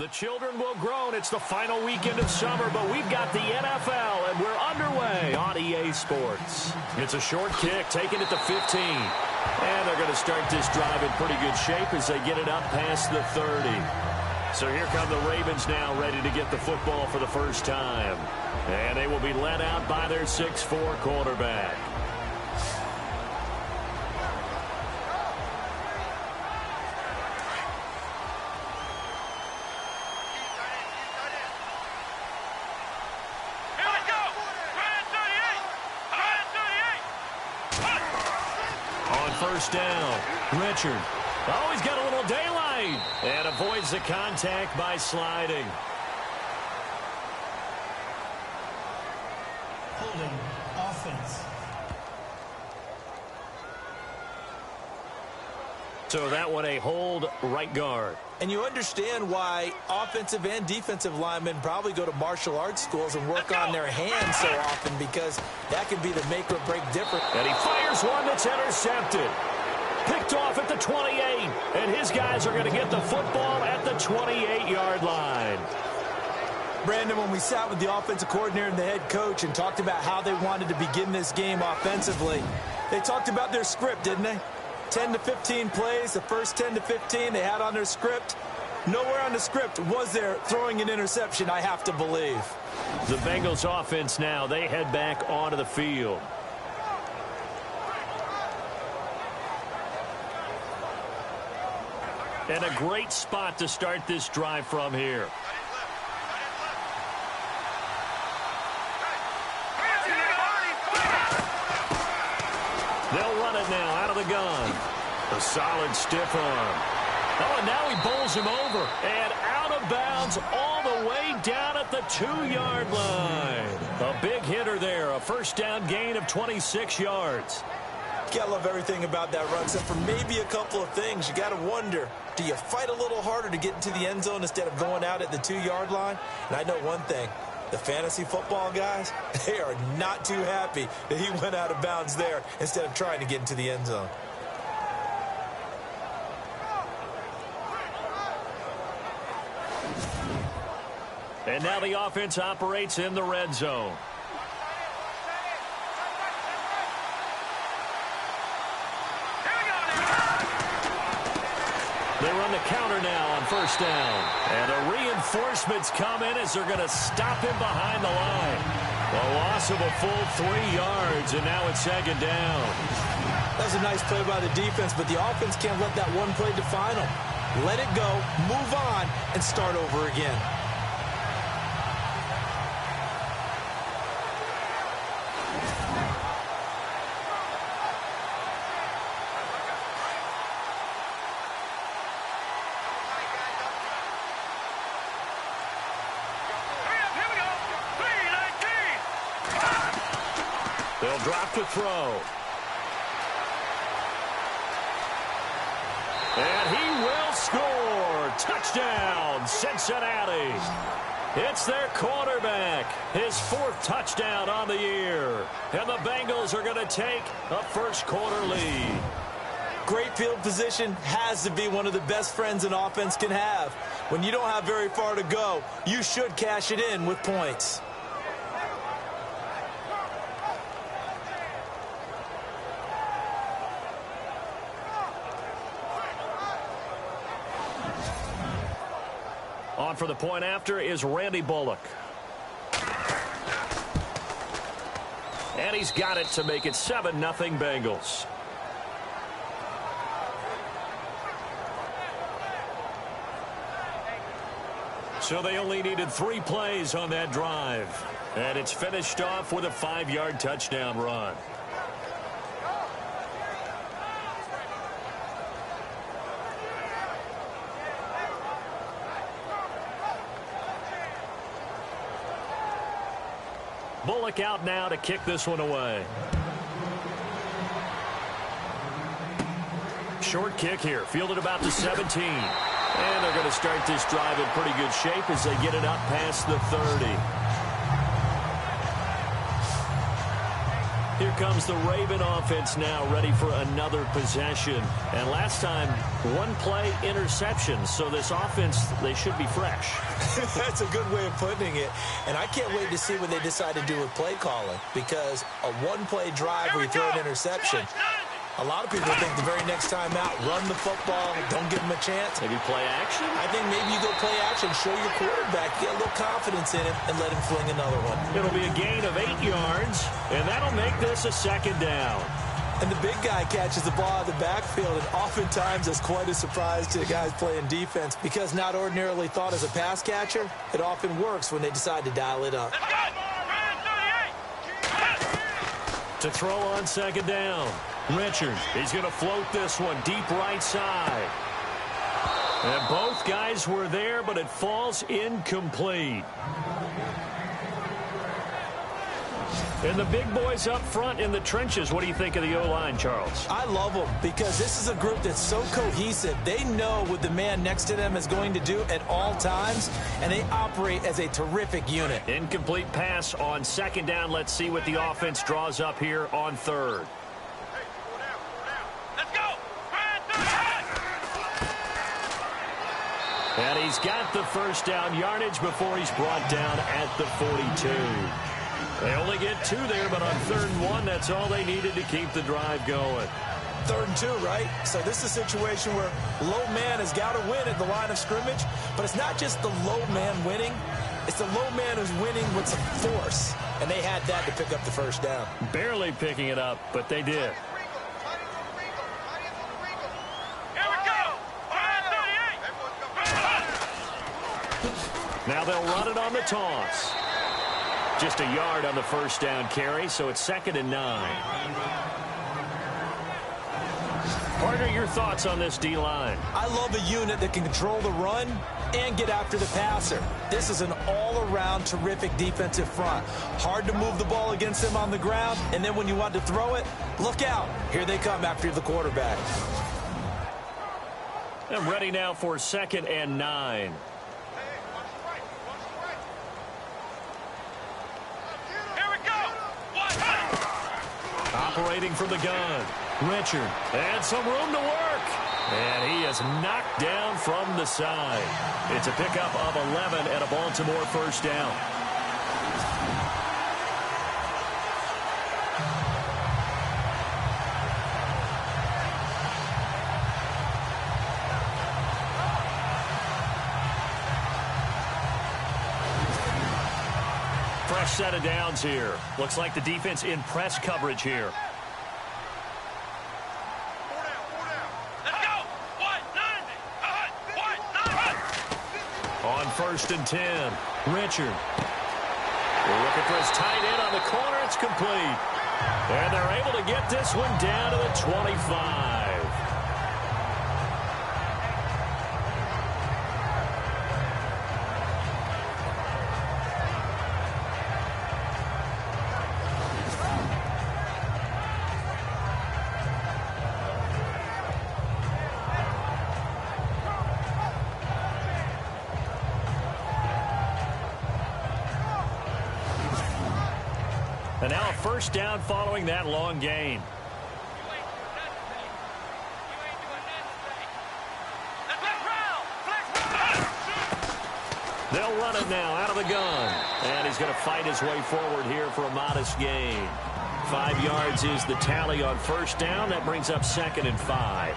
The children will groan. It's the final weekend of summer, but we've got the NFL, and we're underway on EA Sports. It's a short kick, taking it to 15. And they're going to start this drive in pretty good shape as they get it up past the 30. So here come the Ravens now, ready to get the football for the first time. And they will be led out by their 6'4" quarterback. First down. Richard. Oh, he's got a little daylight. And avoids the contact by sliding. Holding offense. So that one a hold, right guard. And you understand why offensive and defensive linemen probably go to martial arts schools and work on their hands so often, because that can be the make or break difference. And he fires one that's intercepted. Picked off at the 28. And his guys are going to get the football at the 28-yard line. Brandon, when we sat with the offensive coordinator and the head coach and talked about how they wanted to begin this game offensively, they talked about their script, didn't they? 10 to 15 plays, the first 10 to 15 they had on their script. Nowhere on the script was there throwing an interception, I have to believe. The Bengals offense now, they head back onto the field. And a great spot to start this drive from here. They'll run it now out of the gun. A solid stiff arm. Oh, and now he bowls him over. And out of bounds all the way down at the 2-yard line. A big hitter there. A first down gain of 26 yards. You gotta love everything about that run, except for maybe a couple of things. You gotta wonder, do you fight a little harder to get into the end zone instead of going out at the 2-yard line? And I know one thing. The fantasy football guys, they are not too happy that he went out of bounds there instead of trying to get into the end zone. And now the offense operates in the red zone. They run the counter now on first down. And the reinforcements come in as they're going to stop him behind the line. A loss of a full 3 yards, and now it's second down. That was a nice play by the defense, but the offense can't let that one play define them. Let it go, move on, and start over again. They'll drop to throw. And he will score. Touchdown, Cincinnati. It's their quarterback. His 4th touchdown on the year. And the Bengals are going to take a first-quarter lead. Great field position has to be one of the best friends an offense can have. When you don't have very far to go, you should cash it in with points. On for the point after is Randy Bullock. And he's got it to make it 7-0 Bengals. So they only needed 3 plays on that drive. And it's finished off with a 5-yard touchdown run. Bullock out now to kick this one away. Short kick here, fielded about the 17. And they're going to start this drive in pretty good shape as they get it up past the 30. Here comes the Raven offense now, ready for another possession. And last time, one play interception. So this offense, they should be fresh. That's a good way of putting it. And I can't wait to see what they decide to do with play calling, because a one-play drive where you throw an interception, a lot of people think the very next time out, run the football, don't give them a chance. Maybe play action? I think maybe you go play action, show your quarterback, get a little confidence in him, and let him fling another one. It'll be a gain of 8 yards, and that'll make this a second down. And the big guy catches the ball out of the backfield, and oftentimes that's quite a surprise to the guys playing defense, because not ordinarily thought as a pass catcher, it often works when they decide to dial it up. To throw on second down, Richard. He's going to float this one deep right side. And both guys were there, but it falls incomplete. And the big boys up front in the trenches. What do you think of the O-line, Charles? I love them, because this is a group that's so cohesive. They know what the man next to them is going to do at all times, and they operate as a terrific unit. Incomplete pass on second down. Let's see what the offense draws up here on third. And he's got the first down yardage before he's brought down at the 42. They only get 2 there, but on 3rd and 1, that's all they needed to keep the drive going. 3rd and 2, right? So this is a situation where low man has got to win at the line of scrimmage, but it's not just the low man winning. It's the low man who's winning with some force, and they had that to pick up the first down. Barely picking it up, but they did. Now they'll run it on the toss. Just a yard on the first down carry, so it's 2nd and 9. Partner, your thoughts on this D-line? I love a unit that can control the run and get after the passer. This is an all-around terrific defensive front. Hard to move the ball against them on the ground, and then when you want to throw it, look out. Here they come after the quarterback. And ready now for 2nd and 9. Operating from the gun, Richard, and some room to work. And he is knocked down from the side. It's a pickup of 11 and a Baltimore first down. Fresh set of downs here. Looks like the defense in press coverage here. On 1st and 10, Richard. We're looking for his tight end on the corner. It's complete. And they're able to get this one down to the 25. And now a first down following that long gain. They'll run it now out of the gun. And he's going to fight his way forward here for a modest gain. 5 yards is the tally on first down. That brings up 2nd and 5.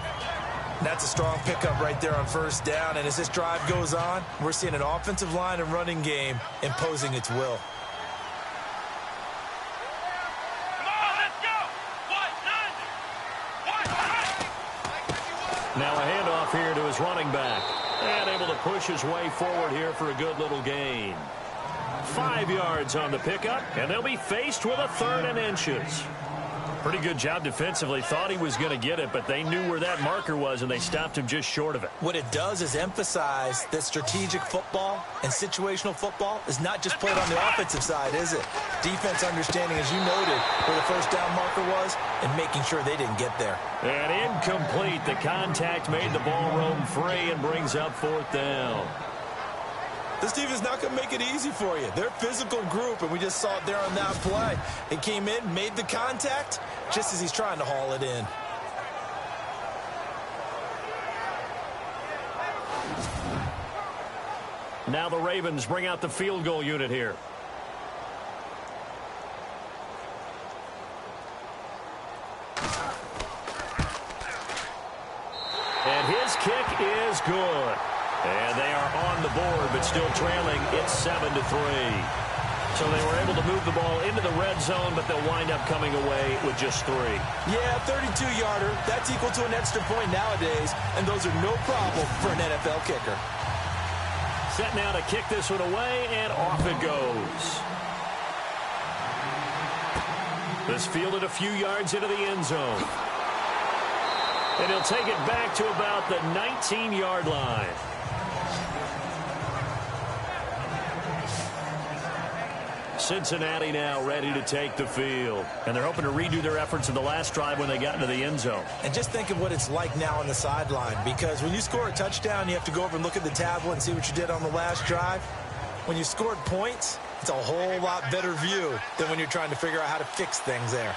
That's a strong pickup right there on first down. And as this drive goes on, we're seeing an offensive line and running game imposing its will. Now a handoff here to his running back. And able to push his way forward here for a good little gain. 5 yards on the pickup, and they'll be faced with a 3rd and inches. Pretty good job defensively. Thought he was going to get it, but they knew where that marker was, and they stopped him just short of it. What it does is emphasize that strategic football and situational football is not just played on the offensive side, is it? Defense understanding, as you noted, where the first down marker was and making sure they didn't get there. And incomplete. The contact made the ball roam free and brings up 4th down. This defense is not going to make it easy for you. They're a physical group, and we just saw it there on that play. He came in, made the contact, just as he's trying to haul it in. Now the Ravens bring out the field goal unit here. And his kick is good. And they are on the board, but still trailing. It's 7-3. So they were able to move the ball into the red zone, but they'll wind up coming away with just 3. Yeah, 32-yarder. That's equal to an extra point nowadays, and those are no problem for an NFL kicker. Set now to kick this one away, and off it goes. This fielded a few yards into the end zone. And he'll take it back to about the 19-yard line. Cincinnati now ready to take the field. And they're hoping to redo their efforts in the last drive when they got into the end zone. And just think of what it's like now on the sideline, because when you score a touchdown, you have to go over and look at the tablet and see what you did on the last drive. When you scored points, it's a whole lot better view than when you're trying to figure out how to fix things there.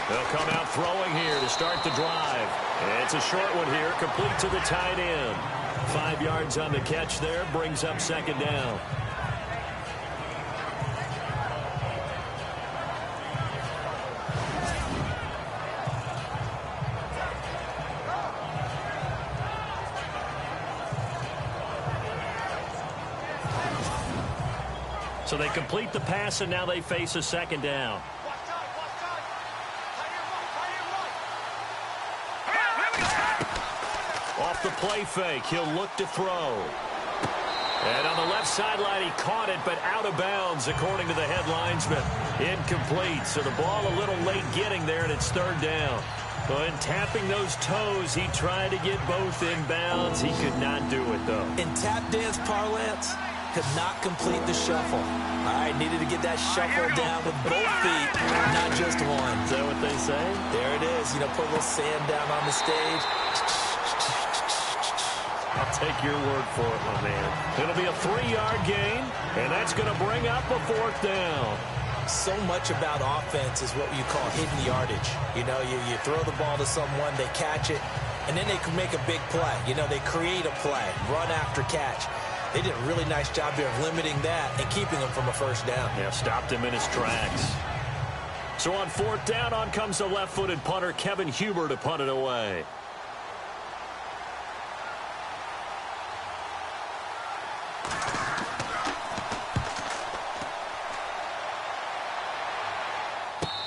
They'll come out throwing here to start the drive. It's a short one here, complete to the tight end. 5 yards on the catch there, brings up second down. So they complete the pass, and now they face a second down. Off the play fake, he'll look to throw. And on the left sideline, he caught it, but out of bounds, according to the head linesman. Incomplete, so the ball a little late getting there, and it's third down. But in tapping those toes, he tried to get both in bounds. He could not do it, though. In tap dance parlance, could not complete the shuffle. All right, needed to get that shuffle down with both feet, not just one. Is that what they say? There it is. You know, put a little sand down on the stage. I'll take your word for it, my man. It'll be a 3-yard gain, and that's going to bring up a fourth down. So much about offense is what you call hidden yardage. You know, you throw the ball to someone, they catch it, and then they can make a big play. You know, they create a play, run after catch. They did a really nice job there of limiting that and keeping him from a first down. Yeah, stopped him in his tracks. So on fourth down, on comes the left-footed punter, Kevin Huber, to punt it away.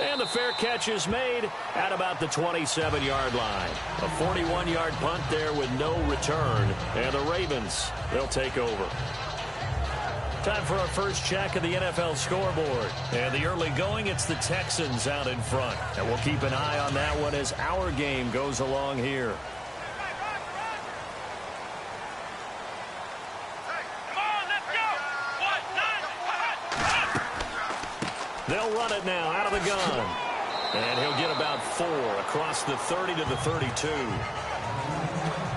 And the fair catch is made at about the 27-yard line. A 41-yard punt there with no return. And the Ravens, they'll take over. Time for our first check of the NFL scoreboard. And the early going, it's the Texans out in front. And we'll keep an eye on that one as our game goes along here. They'll run it now out of the gun. And he'll get about 4 across the 30 to the 32.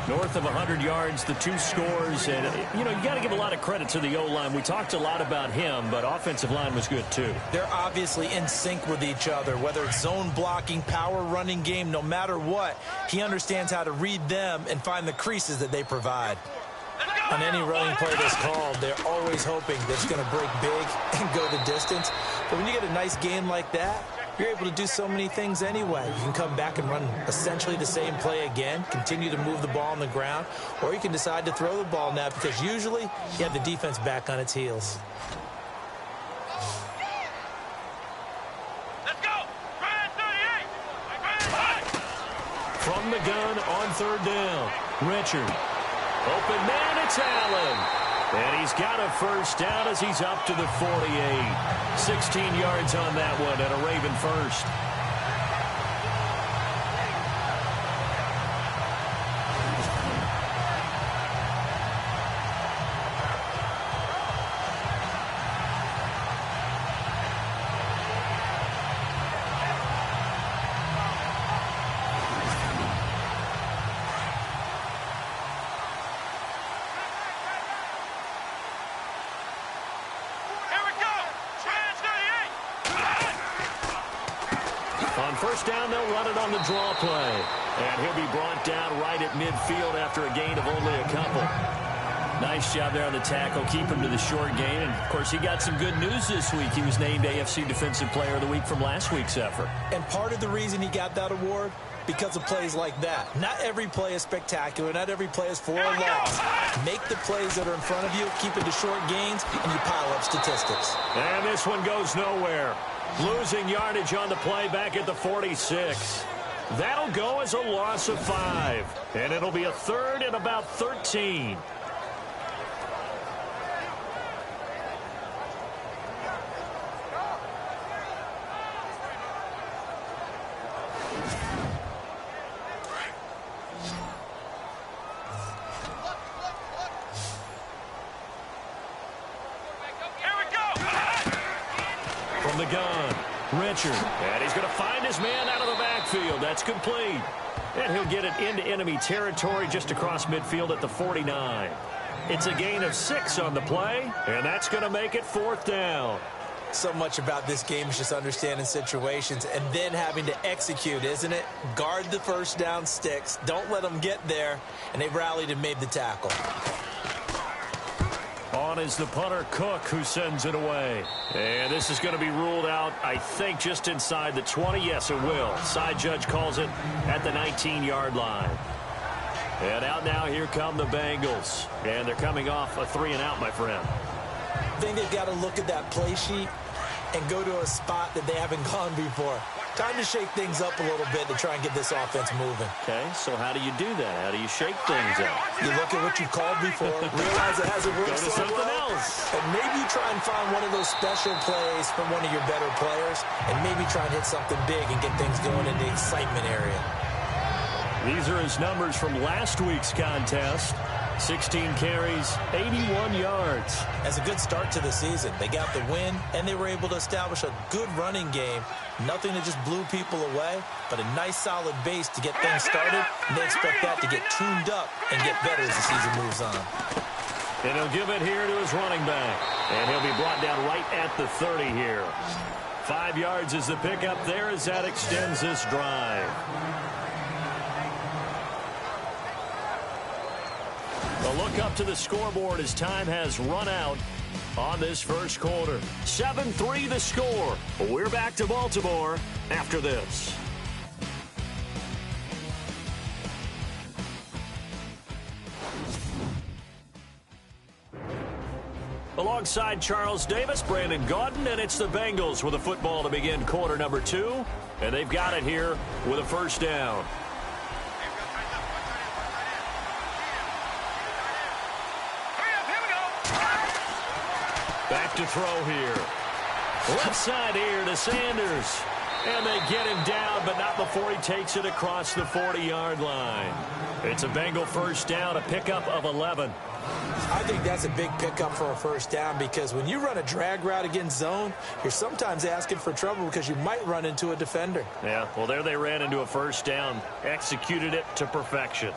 North of 100 yards, the 2 scores. And, you know, you got to give a lot of credit to the O-line. We talked a lot about him, but offensive line was good, too. They're obviously in sync with each other, whether it's zone blocking, power running game, no matter what. He understands how to read them and find the creases that they provide. On any running play that's called, they're always hoping that it's going to break big and go the distance. But when you get a nice game like that, you're able to do so many things anyway. You can come back and run essentially the same play again, continue to move the ball on the ground, or you can decide to throw the ball now because usually you have the defense back on its heels. Let's go! Ryan 38! From the gun on third down, Richard. Open man, it's Allen. And he's got a first down as he's up to the 48. 16 yards on that one and a Raven first. first down, they'll run it on the draw play. And he'll be brought down right at midfield after a gain of only a couple. Nice job there on the tackle. Keep him to the short gain. And, of course, he got some good news this week. He was named AFC Defensive Player of the Week from last week's effort. And part of the reason he got that award, because of plays like that. Not every play is spectacular. Not every play is for a loss. Make the plays that are in front of you, keep it to short gains, and you pile up statistics. And this one goes nowhere. Losing yardage on the play back at the 46. That'll go as a loss of 5. And it'll be a third and about 13. The gun, Richard, and he's going to find his man out of the backfield. That's complete. And he'll get it into enemy territory just across midfield at the 49. It's a gain of 6 on the play, and that's going to make it 4th down. So much about this game is just understanding situations and then having to execute, isn't it? Guard the first down sticks. Don't let them get there, and they rallied and made the tackle. On is the punter, Cook, who sends it away. And this is going to be ruled out, I think, just inside the 20. Yes, it will. Side judge calls it at the 19-yard line. And out now, here come the Bengals. And they're coming off a 3-and-out, my friend. I think they've got to look at that play sheet and go to a spot that they haven't gone before. Time to shake things up a little bit to try and get this offense moving. Okay, so how do you do that? How do you shake things up? You look at what you've called before, realize it hasn't worked so well, else. and maybe you try and find one of those special plays from one of your better players, and maybe try and hit something big and get things going in the excitement area. These are his numbers from last week's contest. 16 carries, 81 yards. That's a good start to the season. They got the win, and they were able to establish a good running game. Nothing that just blew people away, but a nice solid base to get things started, and they expect that to get tuned up and get better as the season moves on. And he'll give it here to his running back. And he'll be brought down right at the 30 here. 5 yards is the pickup there as that extends this drive. A look up to the scoreboard as time has run out on this first quarter. 7-3 the score. We're back to Baltimore after this. Alongside Charles Davis, Brandon Gaudin, and it's the Bengals with a football to begin quarter number 2. And they've got it here with a first down. Back to throw here. Left side here to Sanders. And they get him down, but not before he takes it across the 40-yard line. It's a Bengal first down, a pickup of 11. I think that's a big pickup for a first down because when you run a drag route against zone, you're sometimes asking for trouble because you might run into a defender. Yeah, well, there they ran into a first down, executed it to perfection.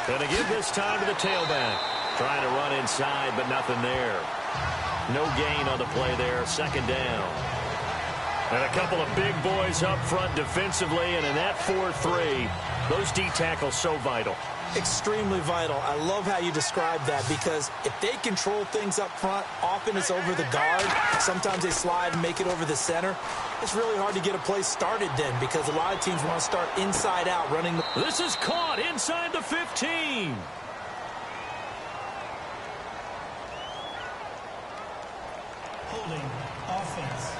And they give this time to the tailback. Trying to run inside, but nothing there. No gain on the play there. Second down. And a couple of big boys up front defensively. And in that 4-3, those D tackles so vital. Extremely vital. I love how you describe that because if they control things up front, often it's over the guard. Sometimes they slide and make it over the center. It's really hard to get a play started then because a lot of teams want to start inside out running. This is caught inside the 15. Holding offense.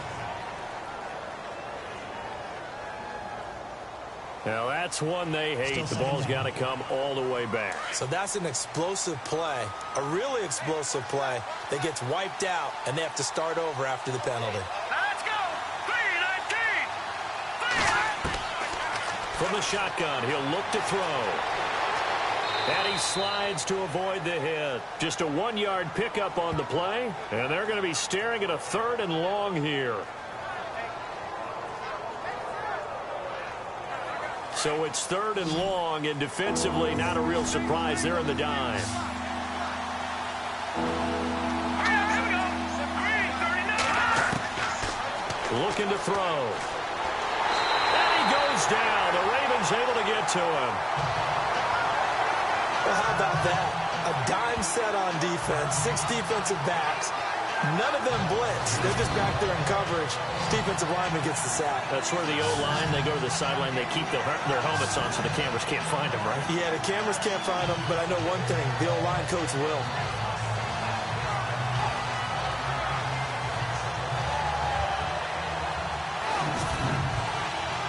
Now that's one they hate. The ball's got to come all the way back. So that's an explosive play, a really explosive play that gets wiped out, and they have to start over after the penalty. Let's go! 3-19! From the shotgun, he'll look to throw. And he slides to avoid the hit. Just a 1-yard pickup on the play. And they're going to be staring at a 3rd and long here. So it's 3rd and long, and defensively not a real surprise. They're in the dime. Looking to throw. And he goes down. The Ravens able to get to him. Well, how about that? A dime set on defense, 6 defensive backs. None of them blitz. They're just back there in coverage. Defensive lineman gets the sack. That's where the O-line, they go to the sideline, they keep their helmets on so the cameras can't find them, right? Yeah, the cameras can't find them, but I know one thing. The O-line coach will.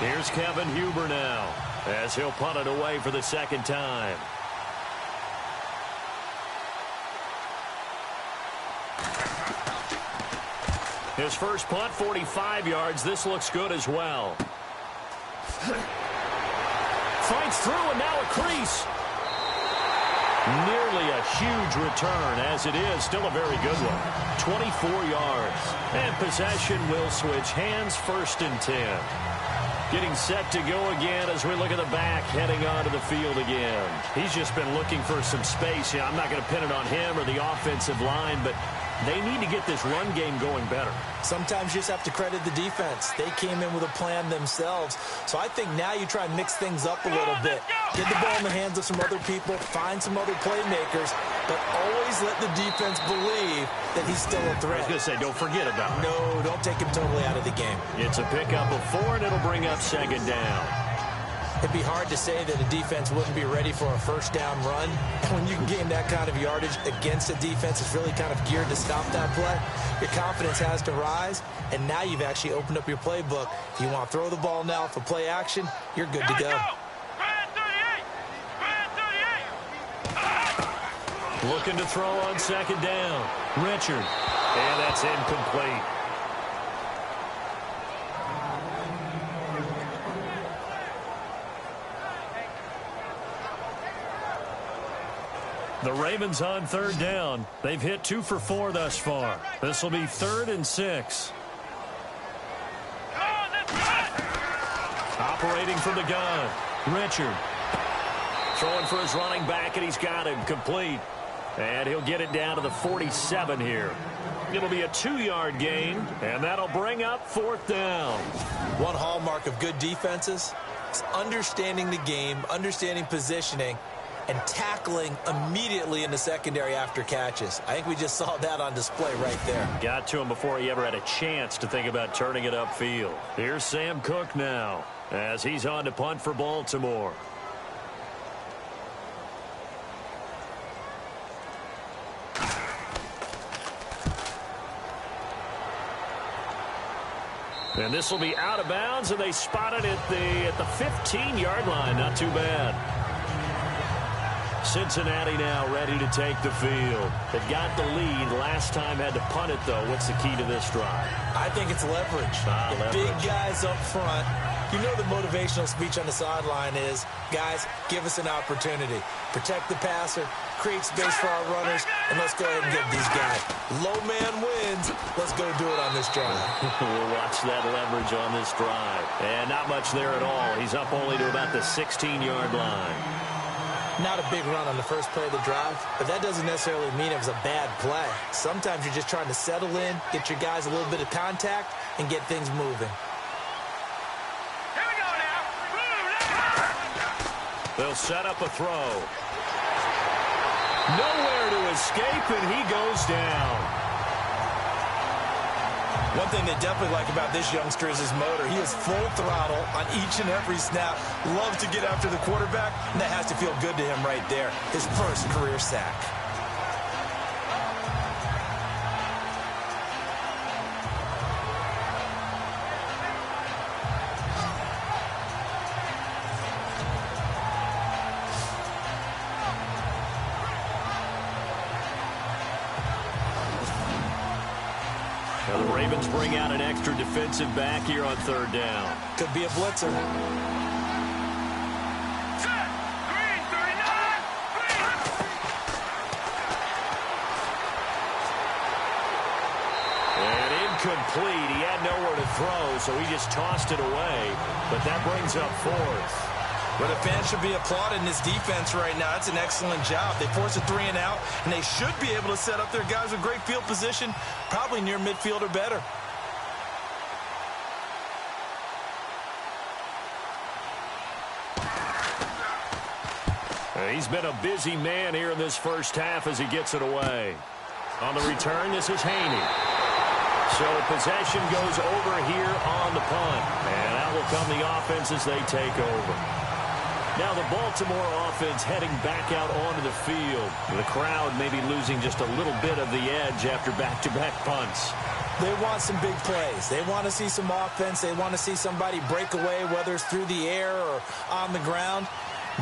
Here's Kevin Huber now as he'll punt it away for the 2nd time. His first punt, 45 yards. This looks good as well. Fights through, and now a crease. Nearly a huge return, as it is. Still a very good one. 24 yards. And possession will switch hands, 1st and 10. Getting set to go again as we look at the back, heading onto the field again. He's just been looking for some space. Yeah, I'm not going to pin it on him or the offensive line, but they need to get this run game going better. Sometimes you just have to credit the defense. They came in with a plan themselves. So I think now you try and mix things up a little bit. Get the ball in the hands of some other people, find some other playmakers, but always let the defense believe that he's still a threat. I was going to say, don't forget about it. No, don't take him totally out of the game. It's a pickup of 4, and it'll bring up 2nd down. It'd be hard to say that a defense wouldn't be ready for a 1st down run. When you can gain that kind of yardage against a defense that's really kind of geared to stop that play, your confidence has to rise, and now you've actually opened up your playbook. If you want to throw the ball now for play action, you're good to go. Looking to throw on 2nd down. Richard. And that's incomplete. The Ravens on 3rd down. They've hit 2 for 4 thus far. This will be 3rd and 6. Operating from the gun. Richard. Throwing for his running back, and he's got him complete. And he'll get it down to the 47 here. It'll be a 2-yard gain, and that'll bring up 4th down. One hallmark of good defenses is understanding the game, understanding positioning, and tackling immediately in the secondary after catches. I think we just saw that on display right there. Got to him before he ever had a chance to think about turning it upfield. Here's Sam Cook now as he's on to punt for Baltimore. And this will be out of bounds, and they spot it at the 15-yard line. Not too bad. Cincinnati now ready to take the field. They've got the lead. Last time had to punt it, though. What's the key to this drive? I think it's leverage. Leverage. Big guys up front. You know the motivational speech on the sideline is, guys, give us an opportunity. Protect the passer, create space for our runners, and let's go ahead and get these guys. Low man wins. Let's go do it on this drive. We'll watch that leverage on this drive. And not much there at all. He's up only to about the 16-yard line. Not a big run on the first play of the drive, but that doesn't necessarily mean it was a bad play. Sometimes you're just trying to settle in, get your guys a little bit of contact, and get things moving. Here we go now. They'll set up a throw. Nowhere to escape, and he goes down. One thing they definitely like about this youngster is his motor. He is full throttle on each and every snap. Loves to get after the quarterback, and that has to feel good to him right there. His first career sack. Now the Ravens bring out an extra defensive back here on 3rd down. Could be a blitzer. incomplete. He had nowhere to throw, so he just tossed it away. But that brings up fourth. But the fans should be applauding this defense right now. It's an excellent job. They forced a 3 and out, and they should be able to set up their guys with great field position, probably near midfield or better. He's been a busy man here in this first half as he gets it away. On the return, this is Haney. So possession goes over here on the punt. And out will come the offense as they take over. Now the Baltimore offense heading back out onto the field. The crowd maybe losing just a little bit of the edge after back-to-back punts. They want some big plays. They want to see some offense. They want to see somebody break away, whether it's through the air or on the ground.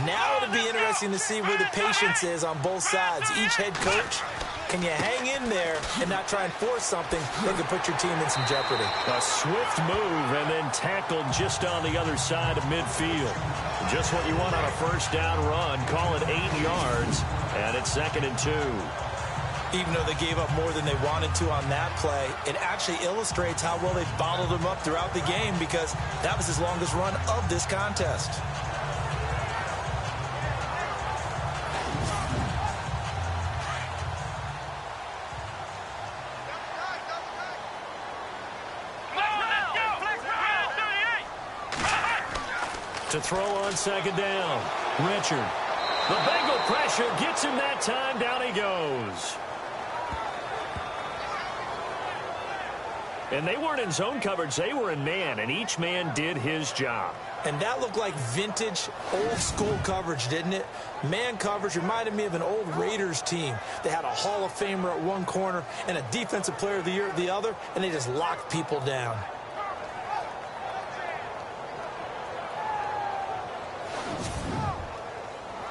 Now it'll be interesting to see where the patience is on both sides. Each head coach, can you hang in there and not try and force something that could put your team in some jeopardy? A swift move and then tackled just on the other side of midfield. Just what you want on a first down run. Call it 8 yards, and it's 2nd and 2. Even though they gave up more than they wanted to on that play, it actually illustrates how well they've bottled them up throughout the game because that was his longest run of this contest. To throw on 2nd down. Richard. The Bengal pressure gets him that time. Down he goes. And they weren't in zone coverage. They were in man, and each man did his job. And that looked like vintage, old-school coverage, didn't it? Man coverage reminded me of an old Raiders team. They had a Hall of Famer at one corner and a Defensive Player of the Year at the other, and they just locked people down.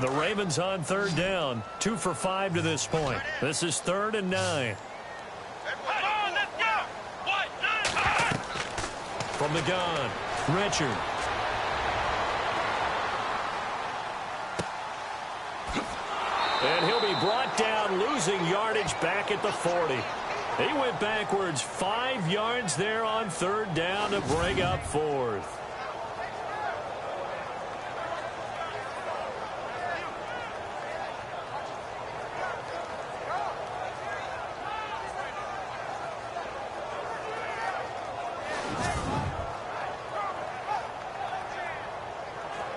The Ravens on 3rd down. 2 for 5 to this point. This is 3rd and 9. From the gun, Richard. And he'll be brought down, losing yardage back at the 40. He went backwards 5 yards there on 3rd down to bring up 4th.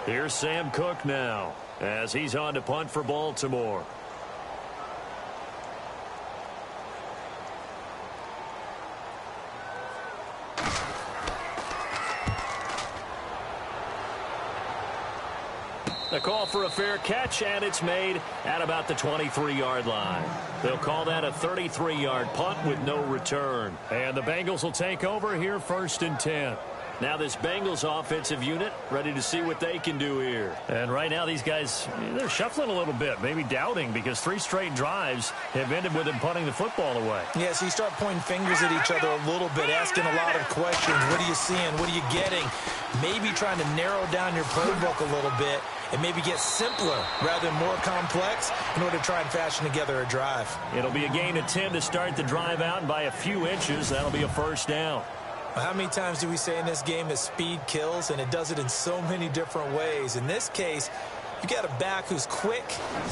Here's Sam Cook now as he's on to punt for Baltimore. The call for a fair catch, and it's made at about the 23-yard line. They'll call that a 33-yard punt with no return. And the Bengals will take over here 1st and 10. Now this Bengals offensive unit ready to see what they can do here. And right now these guys, they're shuffling a little bit, maybe doubting, because 3 straight drives have ended with them punting the football away. Yeah, so you start pointing fingers at each other a little bit, asking a lot of questions. What are you seeing? What are you getting? Maybe trying to narrow down your playbook a little bit and maybe get simpler rather than more complex in order to try and fashion together a drive. It'll be a gain of 10 to start the drive out, and by a few inches, that'll be a 1st down. How many times do we say in this game that speed kills, and it does it in so many different ways? In this case, you got a back who's quick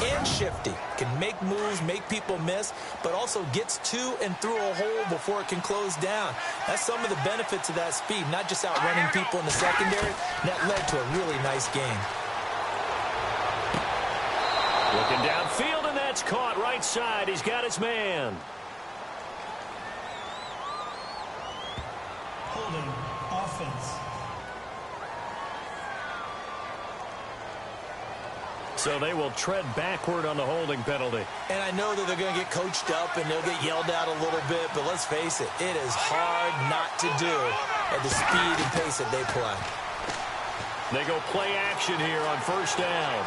and shifty, can make moves, make people miss, but also gets to and through a hole before it can close down. That's some of the benefits of that speed, not just outrunning people in the secondary. And that led to a really nice game. Looking downfield, and that's caught right side. He's got his man. Holding offense. So they will tread backward on the holding penalty. And I know that they're going to get coached up and they'll get yelled at a little bit, but let's face it, it is hard not to do at the speed and pace that they play. They go play action here on 1st down.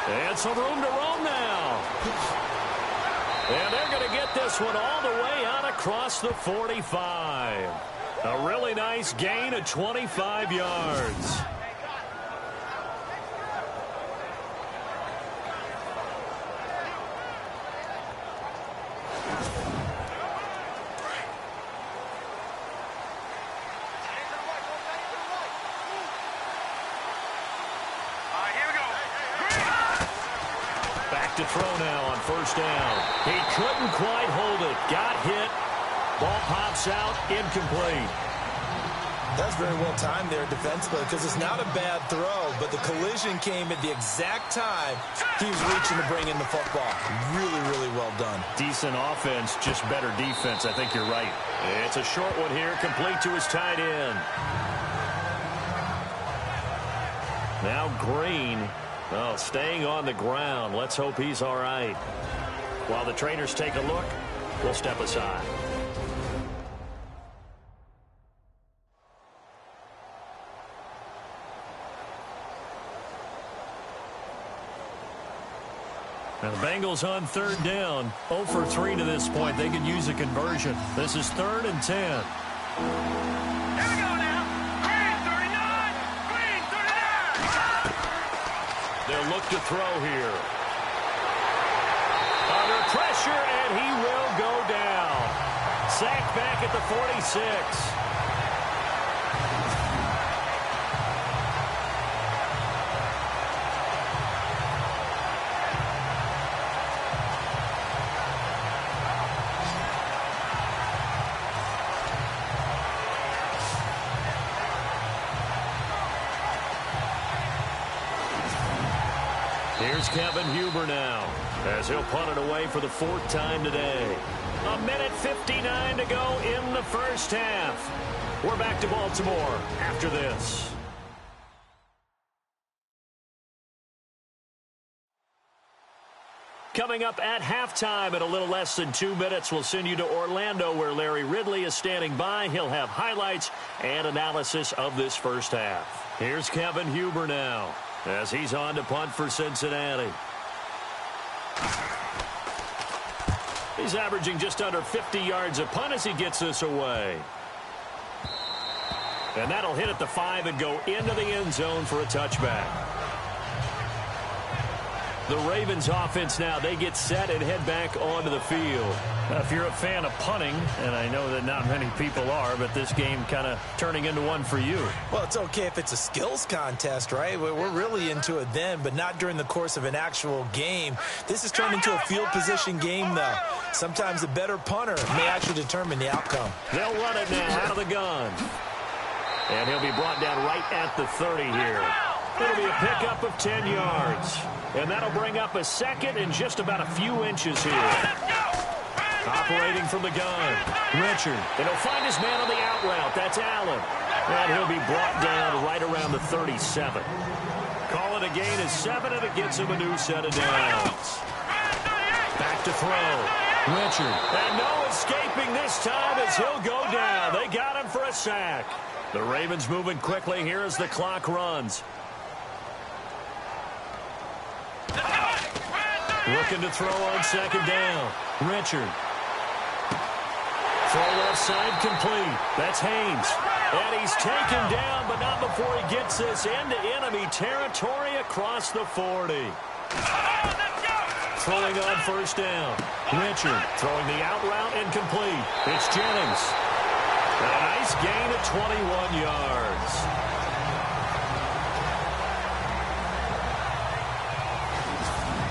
And some room to roam now. And they're going to get this one all the way out across the 45. A really nice gain of 25 yards. to throw now on first down. He couldn't quite hold it. Got hit. Ball pops out. Incomplete. That's very well timed there defensively because it's not a bad throw, but the collision came at the exact time he was reaching to bring in the football. Really, really well done. Decent offense, just better defense. I think you're right. It's a short one here, complete to his tight end. Now Green, well, staying on the ground. Let's hope he's all right. While the trainers take a look, we'll step aside. Now the Bengals on third down. 0 for 3 to this point. They could use a conversion. This is 3rd and 10. Here we go now. Green 39. Green 39. They'll look to throw here. Under pressure, and he will go down. Sacked back at the 46. Here's Kevin Huber now, as he'll punt it away for the 4th time today. 1:59 to go in the first half. We're back to Baltimore after this. Coming up at halftime in a little less than 2 minutes, we'll send you to Orlando where Larry Ridley is standing by. He'll have highlights and analysis of this first half. Here's Kevin Huber now, as he's on to punt for Cincinnati. He's averaging just under 50 yards a punt as he gets this away. And that'll hit at the 5 and go into the end zone for a touchback. The Ravens offense now, they get set and head back onto the field. Now, if you're a fan of punting, and I know that not many people are, but this game kind of turning into one for you. Well, it's okay if it's a skills contest, right? We're really into it then, but not during the course of an actual game. This has turned into a field position game, though. Sometimes a better punter may actually determine the outcome. They'll run it now out of the gun. And he'll be brought down right at the 30 here. It'll be a pickup of 10 yards. And that'll bring up a second and just about a few inches here. Operating from the gun, Richard. And he'll find his man on the out route. That's Allen. And he'll be brought down right around the 37. Call it a gain of 7, and it gets him a new set of downs. Back to throw. Richard. And no escaping this time as he'll go down. They got him for a sack. The Ravens moving quickly here as the clock runs. Looking to throw on second down. Richard. Throw left side complete. That's Haynes. And he's taken down, but not before he gets this into enemy territory across the 40. Throwing on first down. Richard throwing the out route incomplete. It's Jennings. A nice gain of 21 yards.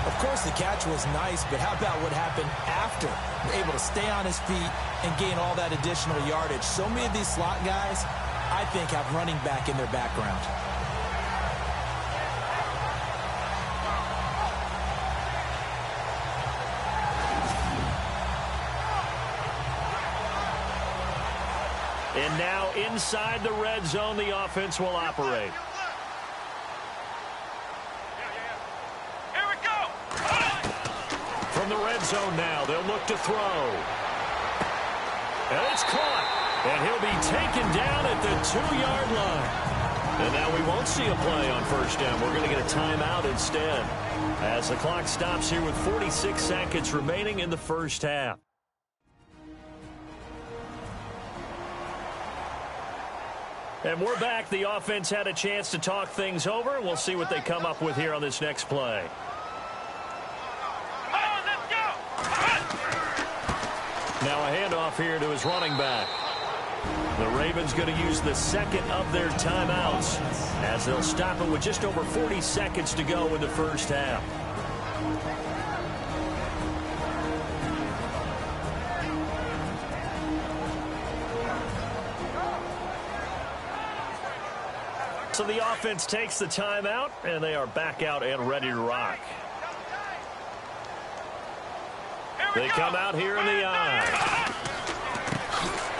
Of course, the catch was nice, but how about what happened after? Able to stay on his feet and gain all that additional yardage. So many of these slot guys, I think, have running back in their background. And now inside the red zone, the offense will operate. From the red zone now, they'll look to throw. And it's caught. And he'll be taken down at the 2-yard line. And now we won't see a play on first down. We're going to get a timeout instead, as the clock stops here with 46 seconds remaining in the first half. And we're back. The offense had a chance to talk things over. We'll see what they come up with here on this next play. Now a handoff here to his running back. The Ravens going to use the second of their timeouts, as they'll stop it with just over 40 seconds to go in the first half. So the offense takes the timeout, and they are back out and ready to rock. They come out here in the I.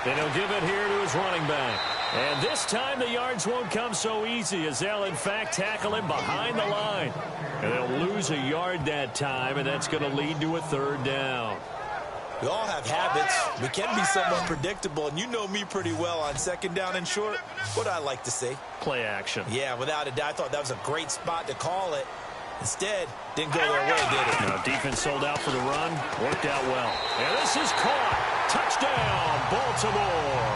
And he'll give it here to his running back. And this time the yards won't come so easy as they'll, in fact, tackle him behind the line. And they'll lose a yard that time, and that's going to lead to a third down. We all have habits. We can be somewhat predictable, and you know me pretty well on second down and short. What I like to say? Play action. Yeah, without a doubt. I thought that was a great spot to call it. Instead, didn't go their way, did it? Now, defense sold out for the run. Worked out well. And this is caught. Touchdown, Baltimore.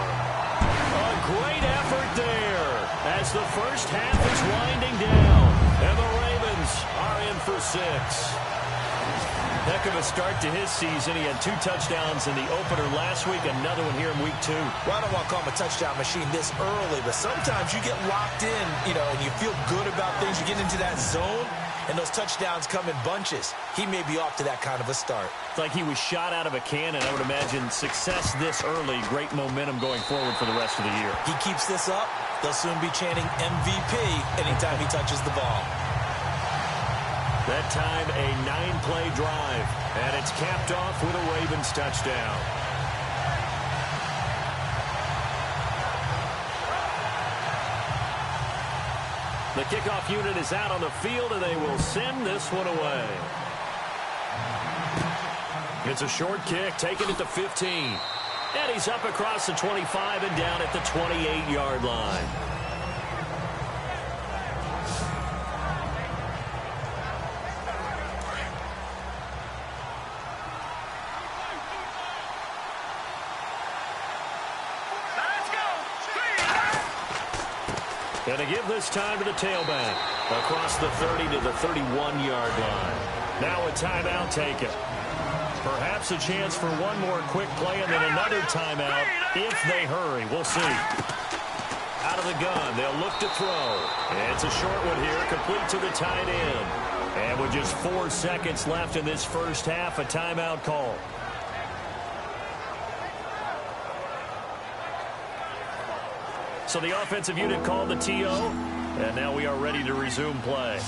A great effort there as the first half is winding down. And the Ravens are in for 6. Heck of a start to his season. He had 2 touchdowns in the opener last week, another one here in week 2. Well, I don't want to call him a touchdown machine this early, but sometimes you get locked in, and you feel good about things. You get into that zone, and those touchdowns come in bunches. He may be off to that kind of a start. It's like he was shot out of a cannon. I would imagine success this early, great momentum going forward for the rest of the year. He keeps this up, they'll soon be chanting MVP anytime he touches the ball. That time, a 9-play drive, and it's capped off with a Ravens touchdown. The kickoff unit is out on the field, and they will send this one away. It's a short kick, taken at the 15. And he's up across the 25 and down at the 28-yard line. And to give this time to the tailback across the 30 to the 31-yard line. Now a timeout taken. Perhaps a chance for one more quick play and then another timeout if they hurry. We'll see. Out of the gun, they'll look to throw. And it's a short one here, complete to the tight end. And with just 4 seconds left in this first half, a timeout call. So the offensive unit called the TO, and now we are ready to resume play.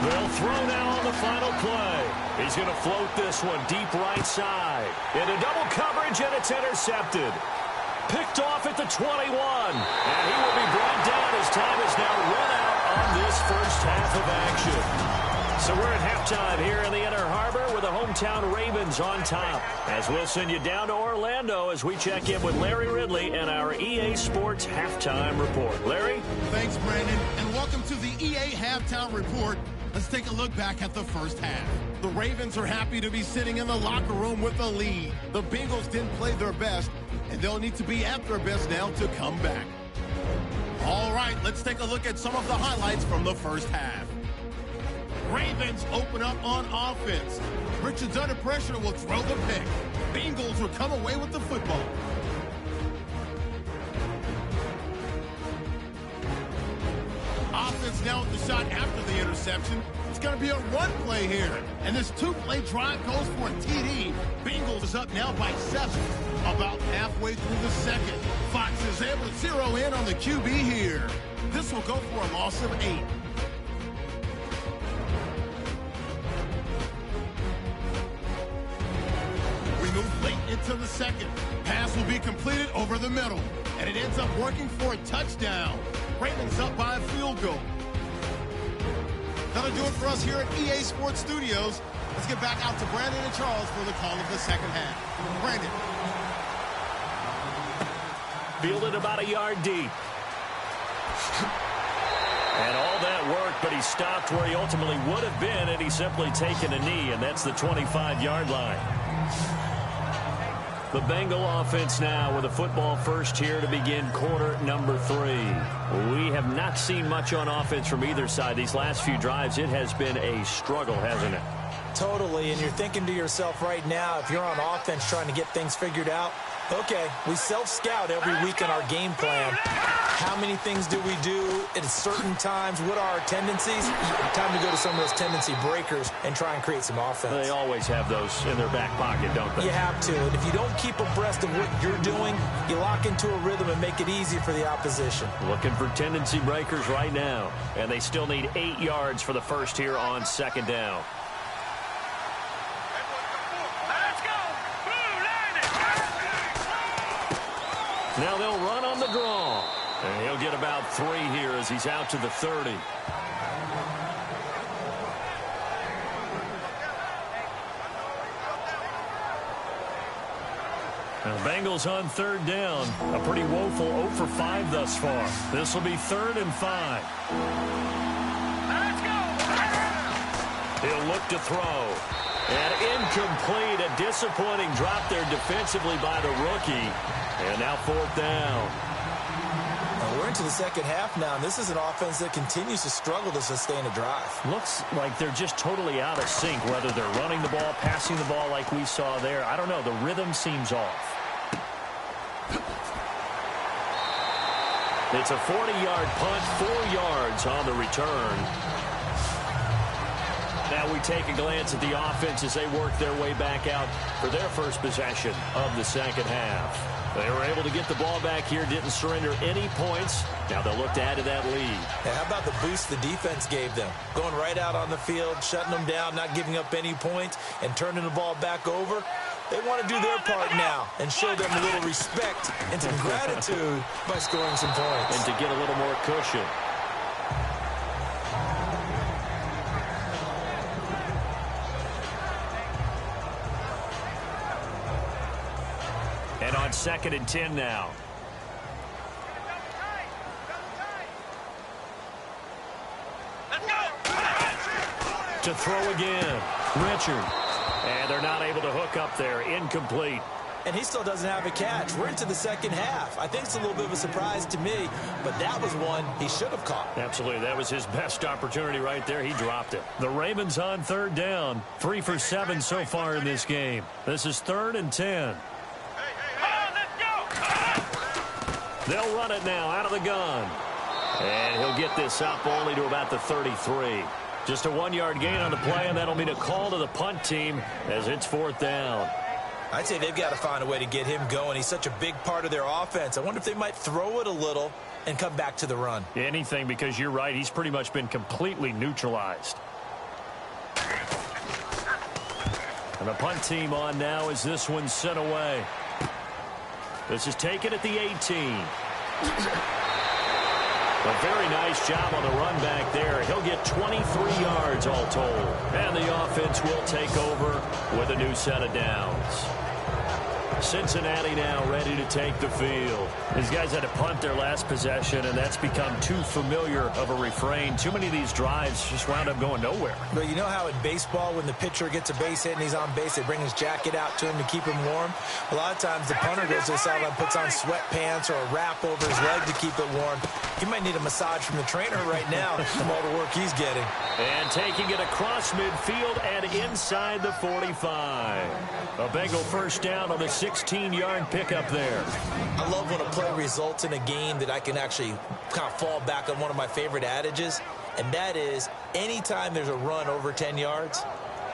They'll throw now on the final play. He's going to float this one deep right side. Into double coverage, and it's intercepted. Picked off at the 21. And he will be brought down as time is now run out on this first half of action. So we're at halftime here in the Inner Harbor with the hometown Ravens on top. As we'll send you down to Orlando as we check in with Larry Ridley and our EA Sports Halftime Report. Larry? Thanks, Brandon, and welcome to the EA Halftime Report. Let's take a look back at the first half. The Ravens are happy to be sitting in the locker room with a lead. The Bengals didn't play their best, and they'll need to be at their best now to come back. All right, let's take a look at some of the highlights from the first half. Ravens open up on offense. Richards under pressure will throw the pick. Bengals will come away with the football. Offense now with the shot after the interception. It's going to be a run play here. And this 2-play drive goes for a TD. Bengals is up now by 7. About halfway through the second. Fox is able to zero in on the QB here. This will go for a loss of 8. Move late into the second. Pass will be completed over the middle. And it ends up working for a touchdown. Ravens up by a field goal. That'll do it for us here at EA Sports Studios. Let's get back out to Brandon and Charles for the call of the second half. Brandon. Fielded about a yard deep. And all that work, but he stopped where he ultimately would have been, and he's simply taken a knee, and that's the 25-yard line. The Bengal offense now with a football first here to begin quarter number 3. We have not seen much on offense from either side. These last few drives, it has been a struggle, hasn't it? Totally, and you're thinking to yourself right now, if you're on offense trying to get things figured out, Okay, we self-scout every week in our game plan. How many things do we do at certain times? What are our tendencies? Time to go to some of those tendency breakers and try and create some offense. They always have those in their back pocket, don't they? You have to. And if you don't keep abreast of what you're doing, you lock into a rhythm and make it easy for the opposition. Looking for tendency breakers right now. And they still need 8 yards for the first here on second down. Now they'll run on the draw. And he'll get about 3 here as he's out to the 30. Now the Bengals on third down. A pretty woeful 0 for 5 thus far. This will be 3rd and 5. He'll look to throw. And incomplete. A disappointing drop there defensively by the rookie. And now 4th down. We're into the second half now, and this is an offense that continues to struggle to sustain a drive. Looks like they're just totally out of sync, whether they're running the ball, passing the ball like we saw there. I don't know. The rhythm seems off. It's a 40-yard punt, 4 yards on the return. Now we take a glance at the offense as they work their way back out for their first possession of the second half. They were able to get the ball back here, didn't surrender any points. Now they'll look to add to that lead. Now, how about the boost the defense gave them? Going right out on the field, shutting them down, not giving up any points, and turning the ball back over. They want to do their part now and show them a little respect and some gratitude by scoring some points. And to get a little more cushion. And on 2nd and 10 now. To throw again. Richard. And they're not able to hook up there. Incomplete. And he still doesn't have a catch. We're into the second half. I think it's a little bit of a surprise to me, but that was one he should have caught. Absolutely. That was his best opportunity right there. He dropped it. The Ravens on third down. 3 for 7 so far in this game. This is 3rd and 10. They'll run it now out of the gun. And he'll get this up only to about the 33. Just a 1-yard gain on the play, and that'll mean a call to the punt team as it's 4th down. I'd say they've got to find a way to get him going. He's such a big part of their offense. I wonder if they might throw it a little and come back to the run. Anything, because you're right. He's pretty much been completely neutralized. And the punt team on now as this one's sent away. This is taken at the 18. A very nice job on the run back there. He'll get 23 yards all told. And the offense will take over with a new set of downs. Cincinnati now ready to take the field. These guys had to punt their last possession, and that's become too familiar of a refrain. Too many of these drives just wound up going nowhere. But you know how in baseball, when the pitcher gets a base hit and he's on base, they bring his jacket out to him to keep him warm? A lot of times the punter goes to the sideline, puts on sweatpants or a wrap over his leg to keep it warm. He might need a massage from the trainer right now from all the work he's getting. And taking it across midfield and inside the 45. A Bengal first down on the 16-yard pickup there. I love when a play results in a game that I can actually kind of fall back on one of my favorite adages, and that is anytime there's a run over 10 yards,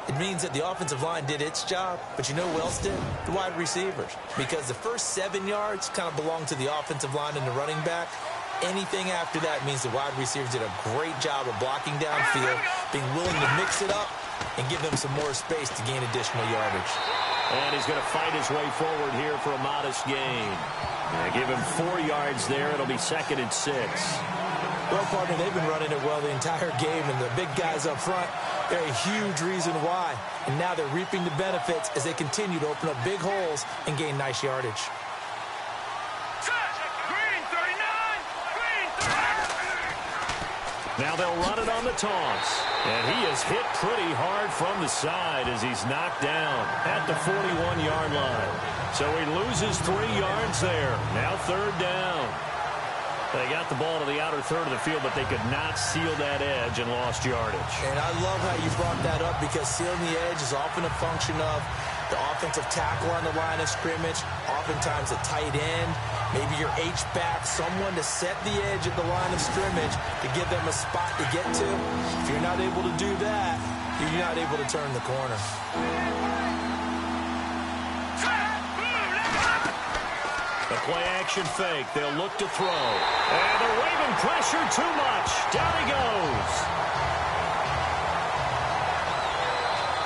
it means that the offensive line did its job, but you know who else did? The wide receivers. Because the first 7 yards kind of belong to the offensive line and the running back. Anything after that means the wide receivers did a great job of blocking downfield, being willing to mix it up, and give them some more space to gain additional yardage. And he's going to fight his way forward here for a modest gain. Give him 4 yards there. It'll be 2nd and 6. Well, partner, they've been running it well the entire game, and the big guys up front, they're a huge reason why. And now they're reaping the benefits as they continue to open up big holes and gain nice yardage. Now they'll run it on the toss. And he is hit pretty hard from the side as he's knocked down at the 41-yard line. So he loses 3 yards there. Now 3rd down. They got the ball to the outer third of the field, but they could not seal that edge and lost yardage. And I love how you brought that up, because sealing the edge is often a function of The offensive tackle on the line of scrimmage, oftentimes a tight end, maybe your H-back, someone to set the edge at the line of scrimmage to give them a spot to get to. If you're not able to do that, you're not able to turn the corner. The play-action fake. They'll look to throw. And the Raven pressure too much. Down he goes.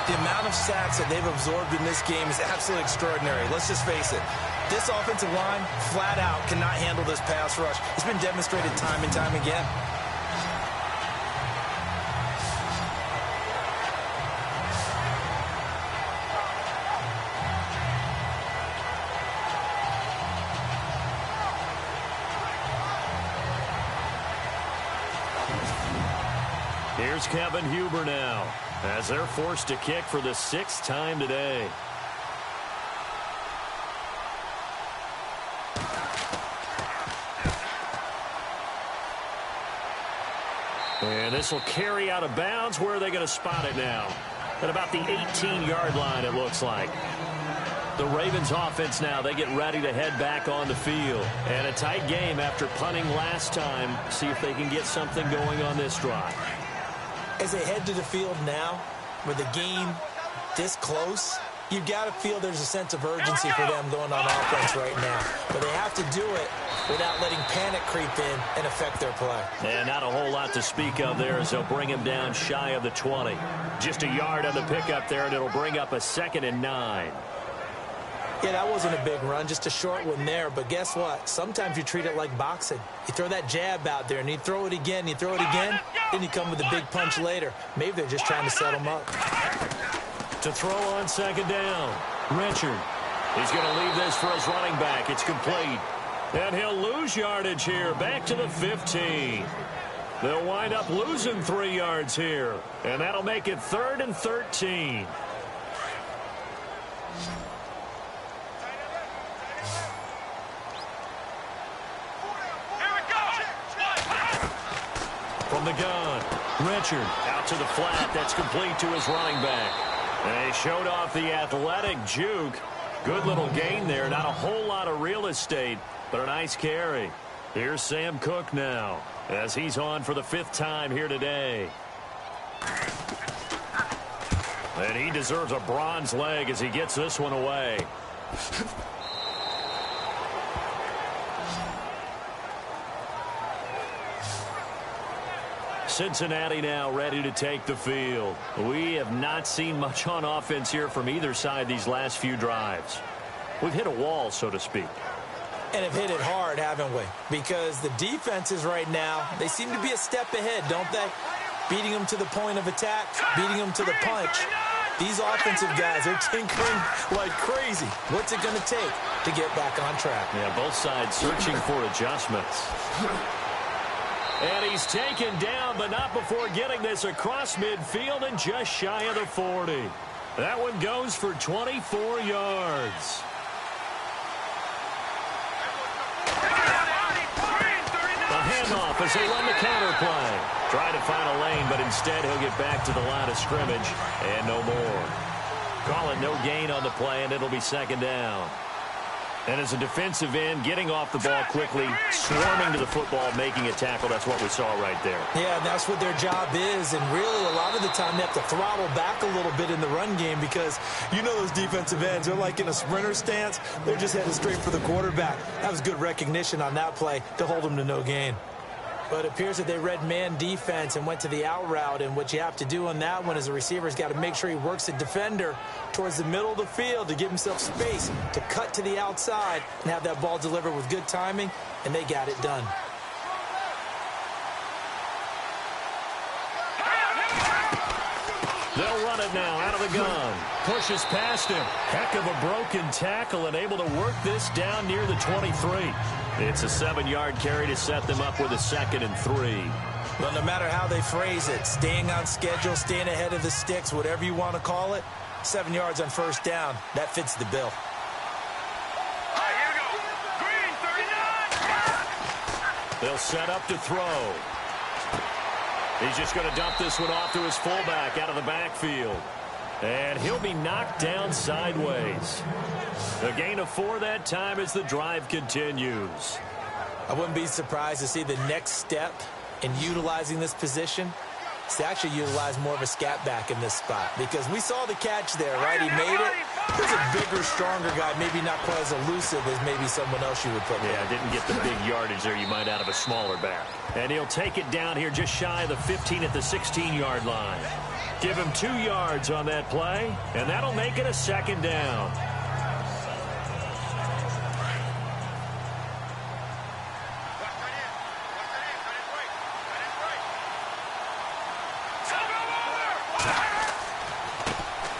The amount of sacks that they've absorbed in this game is absolutely extraordinary. Let's just face it. This offensive line, flat out, cannot handle this pass rush. It's been demonstrated time and time again. Here's Kevin Huber now, as they're forced to kick for the 6th time today. And this will carry out of bounds. Where are they going to spot it now? At about the 18-yard line, it looks like. The Ravens offense now, they get ready to head back on the field. And a tight game after punting last time. See if they can get something going on this drive. As they head to the field now, with the game this close, you've got to feel there's a sense of urgency for them going on offense right now. But they have to do it without letting panic creep in and affect their play. And not a whole lot to speak of there as they'll bring him down shy of the 20. Just a yard on the pickup there, and it'll bring up a 2nd and 9. Yeah, that wasn't a big run, just a short one there. But guess what? Sometimes you treat it like boxing. You throw that jab out there, and you throw it again, you throw it again, then you come with a big punch later. Maybe they're just trying to set them up. To throw on 2nd down, Richard. He's going to leave this for his running back. It's complete. And he'll lose yardage here, back to the 15. They'll wind up losing 3 yards here, and that'll make it 3rd and 13. From the gun, Richard out to the flat. That's complete to his running back. And he showed off the athletic juke. Good little gain there. Not a whole lot of real estate, but a nice carry. Here's Sam Cook now, as he's on for the 5th time here today. And he deserves a bronze leg as he gets this one away. Cincinnati now ready to take the field. We have not seen much on offense here from either side these last few drives. We've hit a wall, so to speak. And have hit it hard, haven't we? Because the defenses right now, they seem to be a step ahead, don't they? Beating them to the point of attack, beating them to the punch. These offensive guys, they're tinkering like crazy. What's it going to take to get back on track? Yeah, both sides searching for adjustments. And he's taken down, but not before getting this across midfield and just shy of the 40. That one goes for 24 yards. A handoff as they run the counter play. Try to find a lane, but instead he'll get back to the line of scrimmage and no more. Call it no gain on the play, and it'll be 2nd down. And as a defensive end, getting off the ball quickly, swarming to the football, making a tackle, that's what we saw right there. Yeah, and that's what their job is. And really, a lot of the time, they have to throttle back a little bit in the run game because you know those defensive ends, they're like in a sprinter stance. They're just headed straight for the quarterback. That was good recognition on that play to hold them to no gain. But it appears that they read man defense and went to the out route. And what you have to do on that one is the receiver's got to make sure he works the defender towards the middle of the field to give himself space to cut to the outside and have that ball delivered with good timing, and they got it done. They'll run it now out of the gun. Pushes past him. Heck of a broken tackle and able to work this down near the 23. It's a 7-yard carry to set them up with a 2nd and 3. Well, no matter how they phrase it, staying on schedule, staying ahead of the sticks, whatever you want to call it, 7 yards on 1st down, that fits the bill. They'll set up to throw. He's just going to dump this one off to his fullback out of the backfield. And he'll be knocked down sideways. A gain of 4 that time as the drive continues. I wouldn't be surprised to see the next step in utilizing this position is to actually utilize more of a scat back in this spot, because we saw the catch there, right? He made it. There's a bigger, stronger guy, maybe not quite as elusive as maybe someone else you would put there. Yeah, didn't get the big yardage there you might out of a smaller back. And he'll take it down here just shy of the 15 at the 16-yard line. Give him 2 yards on that play, and that'll make it a 2nd down.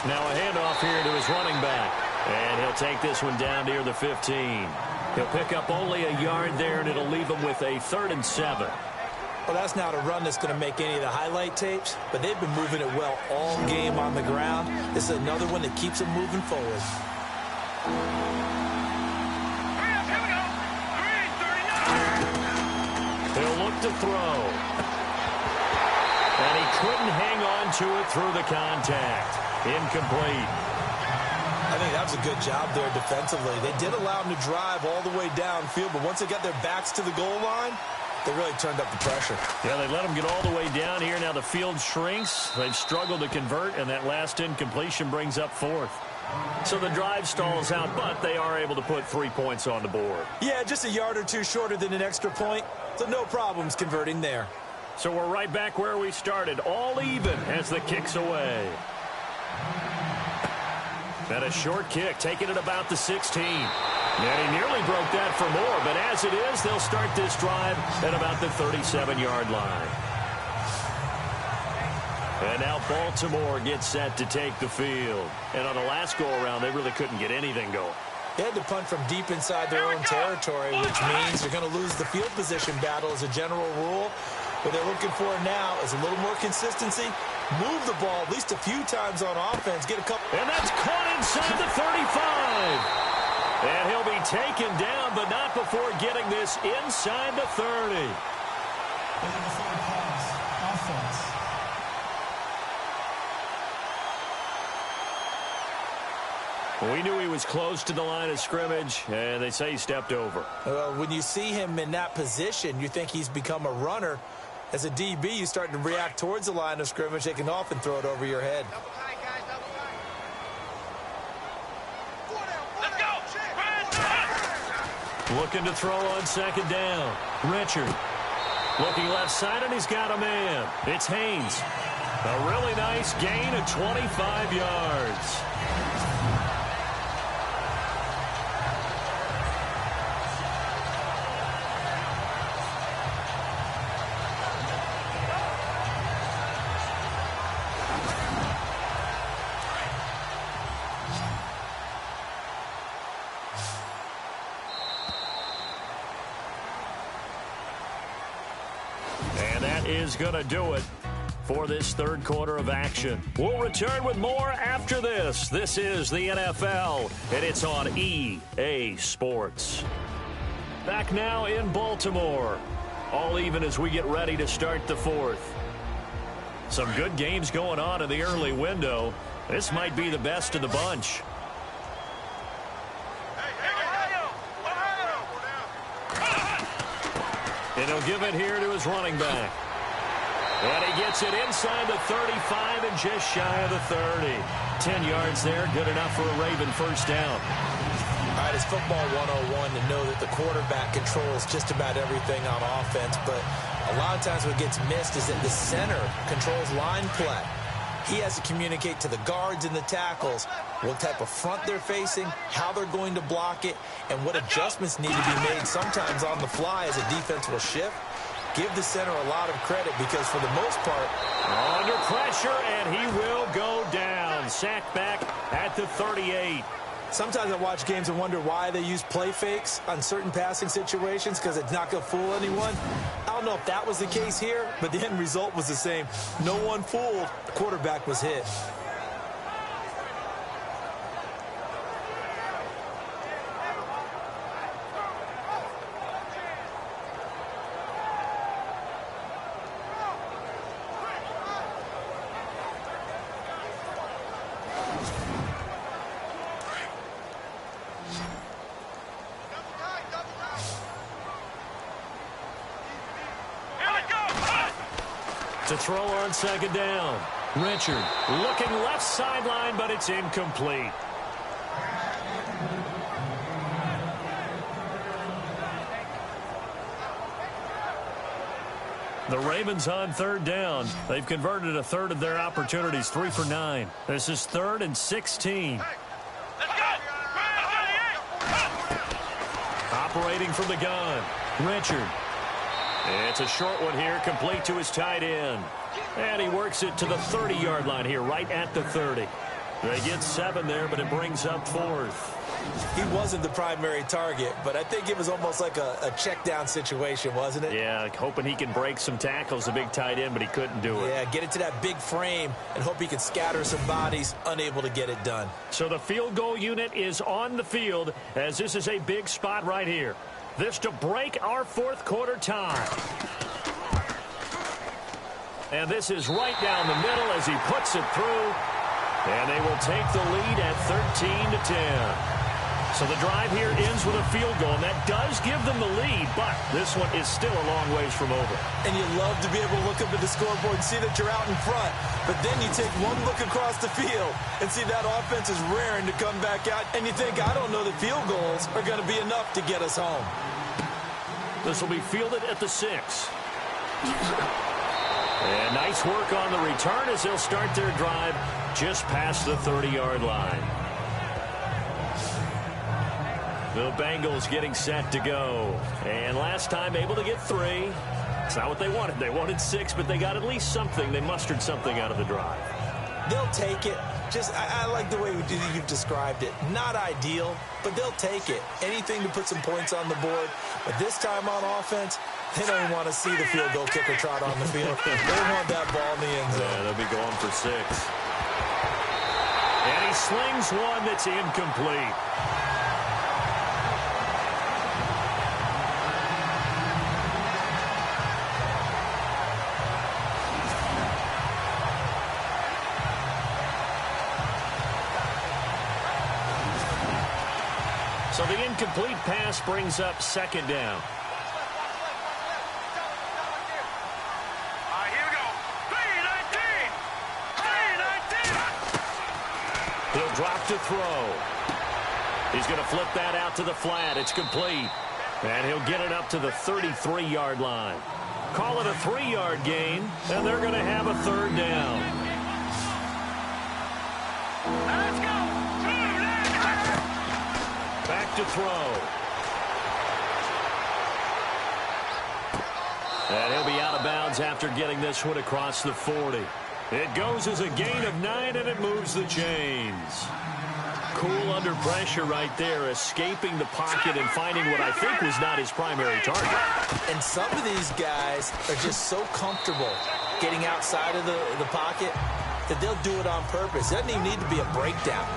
Now a handoff here to his running back. And he'll take this one down near the 15. He'll pick up only a yard there, and it'll leave him with a 3rd and 7. Well, that's not a run that's going to make any of the highlight tapes, but they've been moving it well all game on the ground. This is another one that keeps them moving forward. He'll look to throw. And he couldn't hang on to it through the contact. Incomplete. I think that was a good job there defensively. They did allow him to drive all the way downfield, but once they got their backs to the goal line, they really turned up the pressure. Yeah, they let him get all the way down here. Now the field shrinks. They've struggled to convert, and that last incompletion brings up 4th. So the drive stalls out, but they are able to put 3 points on the board. Yeah, just a yard or 2 shorter than an extra point, so no problems converting there. So we're right back where we started, all even as the kick's away. And a short kick, taking it about the 16. And he nearly broke that for more, but as it is, they'll start this drive at about the 37-yard line. And now Baltimore gets set to take the field. And on the last go-around, they really couldn't get anything going. They had to punt from deep inside their own territory, which means they're going to lose the field position battle as a general rule. What they're looking for now is a little more consistency. Move the ball at least a few times on offense. Get a couple. And that's caught inside the 35. And he'll be taken down, but not before getting this inside the 30. Before pass, offense. We knew he was close to the line of scrimmage, and they say he stepped over. Well, when you see him in that position, you think he's become a runner. As a DB, you start to react towards the line of scrimmage. They can often throw it over your head. Looking to throw on 2nd down. Richard looking left side, and he's got a man. It's Haynes. A really nice gain of 25 yards. Is going to do it for this 3rd quarter of action. We'll return with more after this. This is the NFL, and it's on EA Sports. Back now in Baltimore. All even as we get ready to start the 4th. Some good games going on in the early window. This might be the best of the bunch. And he'll give it here to his running back. And he gets it inside the 35 and just shy of the 30. 10 yards there, good enough for a Raven 1st down. All right, it's football 101 to know that the quarterback controls just about everything on offense, but a lot of times what gets missed is that the center controls line play. He has to communicate to the guards and the tackles what type of front they're facing, how they're going to block it, and what adjustments need to be made sometimes on the fly as a defense will shift. Give the center a lot of credit because for the most part, under pressure, and he will go down. Sacked back at the 38. Sometimes I watch games and wonder why they use play fakes on certain passing situations because it's not going to fool anyone. I don't know if that was the case here, but the end result was the same. No one fooled. The quarterback was hit. To throw on second down. Richard looking left sideline, but it's incomplete. The Ravens on third down. They've converted a third of their opportunities, 3 for 9. This is 3rd and 16. Operating from the gun, Richard. It's a short one here, complete to his tight end. And he works it to the 30-yard line here, right at the 30. They get 7 there, but it brings up 4th. He wasn't the primary target, but I think it was almost like a check down situation, wasn't it? Yeah, hoping he can break some tackles, the big tight end, but he couldn't do it. Yeah, get it to that big frame and hope he can scatter some bodies, unable to get it done. So the field goal unit is on the field, as this is a big spot right here. This to break our 4th quarter tie. And this is right down the middle as he puts it through. And they will take the lead at 13-10. So the drive here ends with a field goal, and that does give them the lead, but this one is still a long ways from over. And you love to be able to look up at the scoreboard and see that you're out in front, but then you take one look across the field and see that offense is raring to come back out, and you think, I don't know that field goals are going to be enough to get us home. This will be fielded at the 6. And nice work on the return as they'll start their drive just past the 30-yard line. The Bengals getting set to go. And last time able to get 3. It's not what they wanted. They wanted 6, but they got at least something. They mustered something out of the drive. They'll take it. I like the way you've described it. Not ideal, but they'll take it. Anything to put some points on the board. But this time on offense, they don't even want to see the field goal kicker trot on the field. They want that ball in the end zone. Yeah, they'll be going for 6. And he slings one that's incomplete. So the incomplete pass brings up second down. Here we go. 3-19. He'll drop to throw. He's going to flip that out to the flat. It's complete. And he'll get it up to the 33-yard line. Call it a 3-yard gain, and they're going to have a third down. Let's go. Back to throw. And he'll be out of bounds after getting this one across the 40. It goes as a gain of 9, and it moves the chains. Cool under pressure right there, escaping the pocket and finding what I think was not his primary target. And some of these guys are just so comfortable getting outside of the pocket that they'll do it on purpose. It doesn't even need to be a breakdown.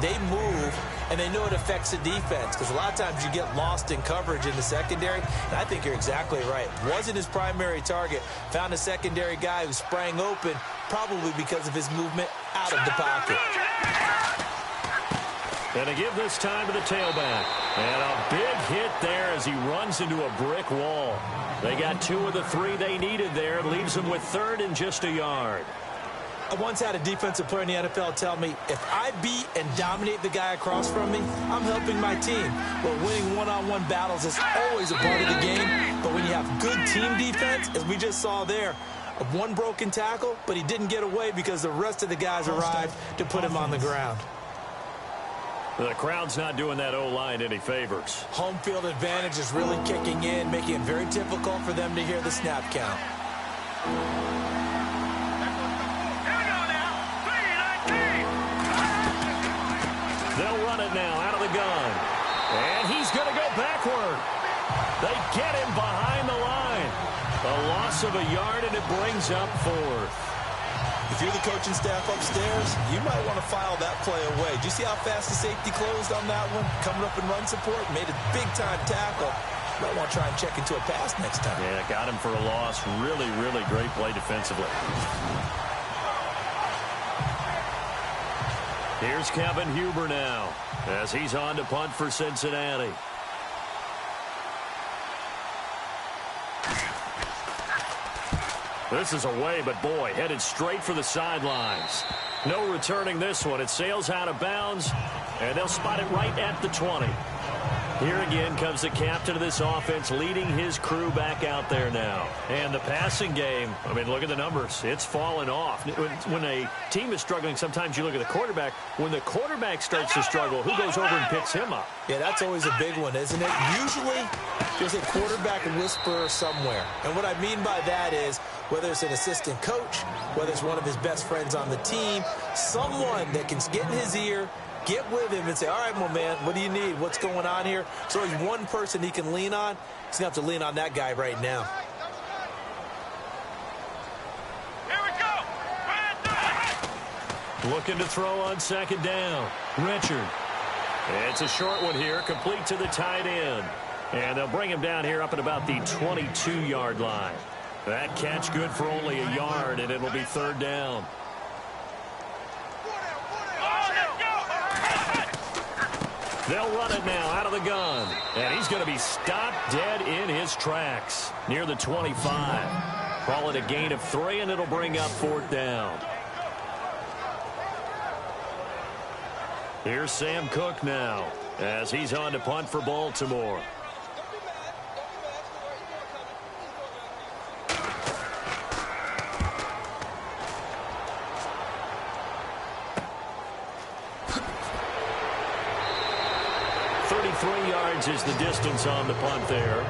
They move, and they know it affects the defense, because a lot of times you get lost in coverage in the secondary, and I think you're exactly right. Wasn't his primary target. Found a secondary guy who sprang open, probably because of his movement out of the pocket. And to give this time to the tailback. And a big hit there as he runs into a brick wall. They got 2 of the 3 they needed there. It leaves them with 3rd and just a yard. I once had a defensive player in the NFL tell me, if I beat and dominate the guy across from me, I'm helping my team. Well, winning one-on-one battles is always a part of the game. But when you have good team defense, as we just saw there, one broken tackle, but he didn't get away because the rest of the guys arrived to put him on the ground. The crowd's not doing that O-line any favors. Home field advantage is really kicking in, making it very difficult for them to hear the snap count. They'll run it now out of the gun. And he's going to go backward. They get him behind the line. A loss of a yard, and it brings up 4th. If you're the coaching staff upstairs, you might want to file that play away. Do you see how fast the safety closed on that one? Coming up in run support, made a big-time tackle. Might want to try and check into a pass next time. Yeah, got him for a loss. Really, really great play defensively. Here's Kevin Huber now as he's on to punt for Cincinnati. This is away, but boy, headed straight for the sidelines. No returning this one. It sails out of bounds, and they'll spot it right at the 20. Here again comes the captain of this offense leading his crew back out there now. And the passing game, I mean, look at the numbers. It's fallen off. When a team is struggling, sometimes you look at the quarterback. When the quarterback starts to struggle, who goes over and picks him up? Yeah, that's always a big one, isn't it? Usually, there's a quarterback whisperer somewhere. And what I mean by that is, whether it's an assistant coach, whether it's one of his best friends on the team, someone that can get in his ear, get with him and say, all right, my man, what do you need? What's going on here? So there's one person he can lean on. He's going to have to lean on that guy right now. Here we go. Looking to throw on second down. Richard. It's a short one here, complete to the tight end. And they'll bring him down here up at about the 22-yard line. That catch good for only a yard, and it'll be third down. They'll run it now out of the gun. And he's going to be stopped dead in his tracks near the 25. Call it a gain of 3, and it'll bring up fourth down. Here's Sam Cook now as he's on to punt for Baltimore. Is the distance on the punt there.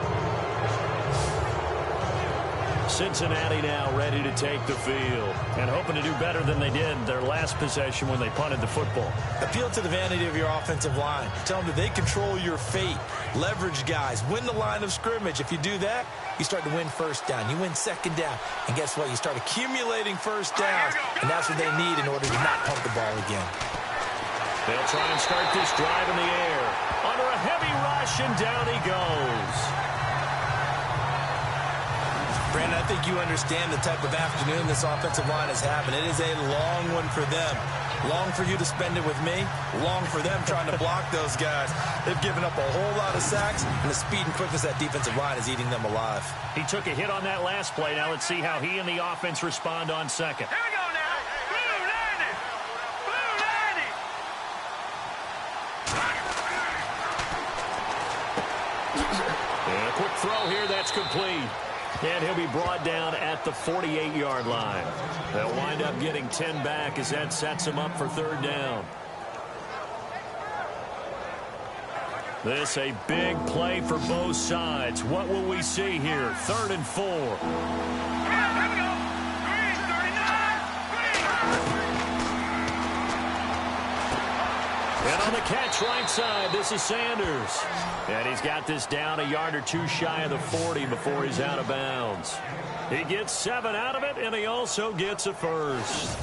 Cincinnati now ready to take the field and hoping to do better than they did their last possession when they punted the football. Appeal to the vanity of your offensive line. Tell them that they control your fate. Leverage guys. Win the line of scrimmage. If you do that, you start to win first down. You win second down. And guess what? You start accumulating first downs. And that's what they need in order to not pump the ball again. They'll try and start this drive in the air. Under a heavy rush, and down he goes. Brandon, I think you understand the type of afternoon this offensive line is having. It is a long one for them. Long for you to spend it with me. Long for them trying to block those guys. They've given up a whole lot of sacks, and the speed and quickness of that defensive line is eating them alive. He took a hit on that last play. Now let's see how he and the offense respond on second. Here we go now. Blue 90. Blue 90. And a quick throw here, that's complete. And he'll be brought down at the 48-yard line. They'll wind up getting 10 back as that sets them up for third down. This a big play for both sides. What will we see here? 3rd and 4. Here we go. Green 39. And on the catch right side, this is Sanders. And he's got this down a yard or two shy of the 40 before he's out of bounds. He gets 7 out of it, and he also gets a first.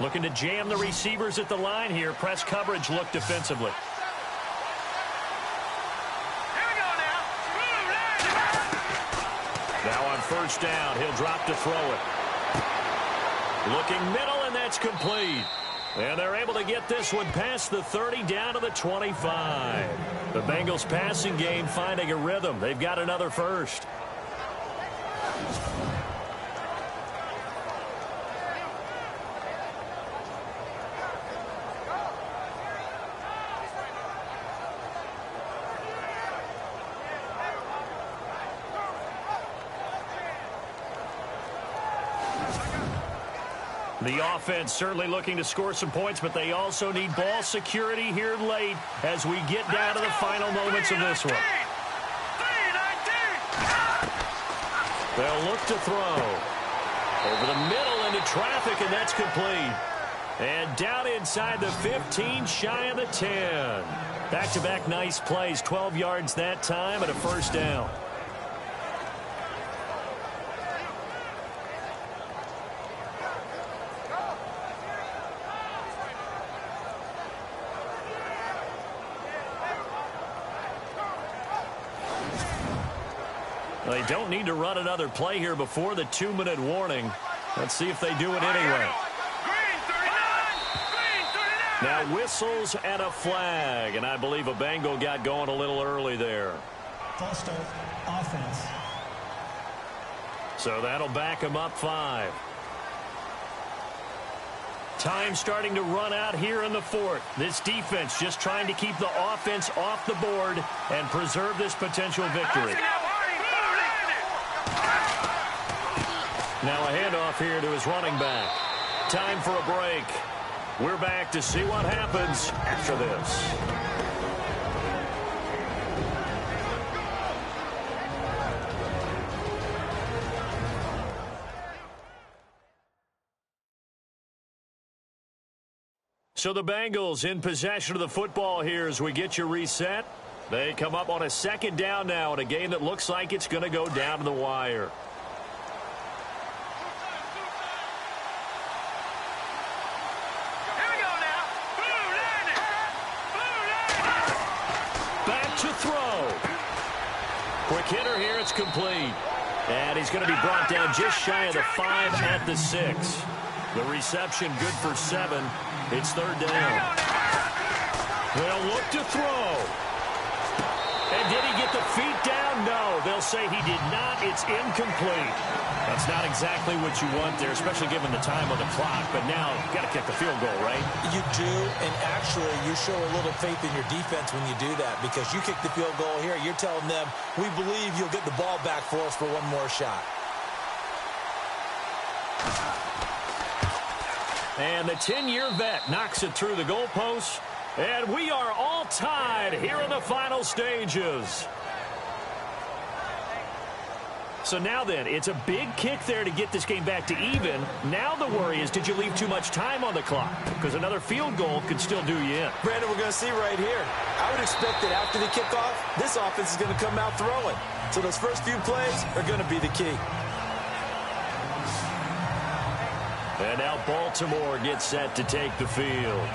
Looking to jam the receivers at the line here. Press coverage look defensively. Here we go now. Blue 90. Now on first down, he'll drop to throw it. Looking middle, and that's complete. And they're able to get this one past the 30 down to the 25. The Bengals passing game finding a rhythm. They've got another first. The offense certainly looking to score some points, but they also need ball security here late as we get down to the final moments of this one. 319. They'll look to throw. Over the middle into traffic, and that's complete. And down inside the 15, shy of the 10. Back-to-back nice plays, 12 yards that time and a first down. They don't need to run another play here before the 2-minute warning. Let's see if they do it anyway. Now whistles and a flag, and I believe a Bengal got going a little early there. False start, offense. So that'll back them up 5. Time starting to run out here in the 4th. This defense just trying to keep the offense off the board and preserve this potential victory. Now a handoff here to his running back. Time for a break. We're back to see what happens after this. So the Bengals in possession of the football here as we get you reset. They come up on a 2nd down now in a game that looks like it's going to go down to the wire. Back to throw. Quick hitter here, it's complete. And he's going to be brought down just shy of the 5 at the 6. The reception good for 7. It's 3rd down. They'll look to throw. And did he get the feet down? No. They'll say he did not. It's incomplete. That's not exactly what you want there, especially given the time on the clock. But now you've got to kick the field goal, right? You do, and actually you show a little faith in your defense when you do that, because you kick the field goal here, you're telling them, we believe you'll get the ball back for us for one more shot. And the 10-year vet knocks it through the goalpost. And we are all tied here in the final stages. So now then, it's a big kick there to get this game back to even. Now the worry is, did you leave too much time on the clock? Because another field goal could still do you in. Brandon, we're going to see right here. I would expect that after the kickoff, this offense is going to come out throwing. So those first few plays are going to be the key. And now Baltimore gets set to take the field.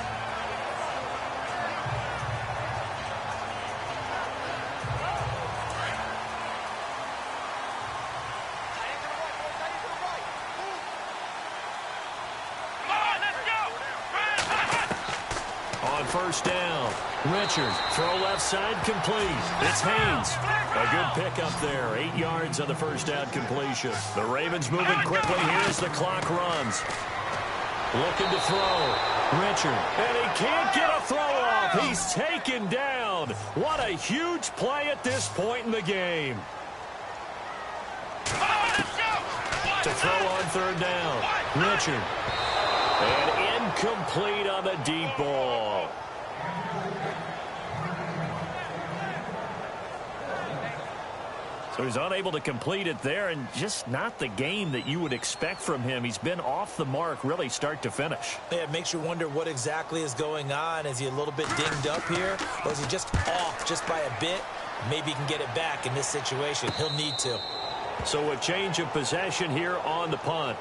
On 1st down, Richard, throw left side, complete. It's Haynes. A good pickup there, 8 yards on the 1st down completion. The Ravens moving quickly here as the clock runs. Looking to throw. Richard, and he can't get a throw off. He's taken down. What a huge play at this point in the game. To throw on 3rd down, Richard. And incomplete on the deep ball. So he's unable to complete it there, and just not the game that you would expect from him. He's been off the mark really start to finish. Yeah, it makes you wonder what exactly is going on. Is he a little bit dinged up here, or is he just off just by a bit? Maybe he can get it back in this situation. He'll need to. So a change of possession here on the punt.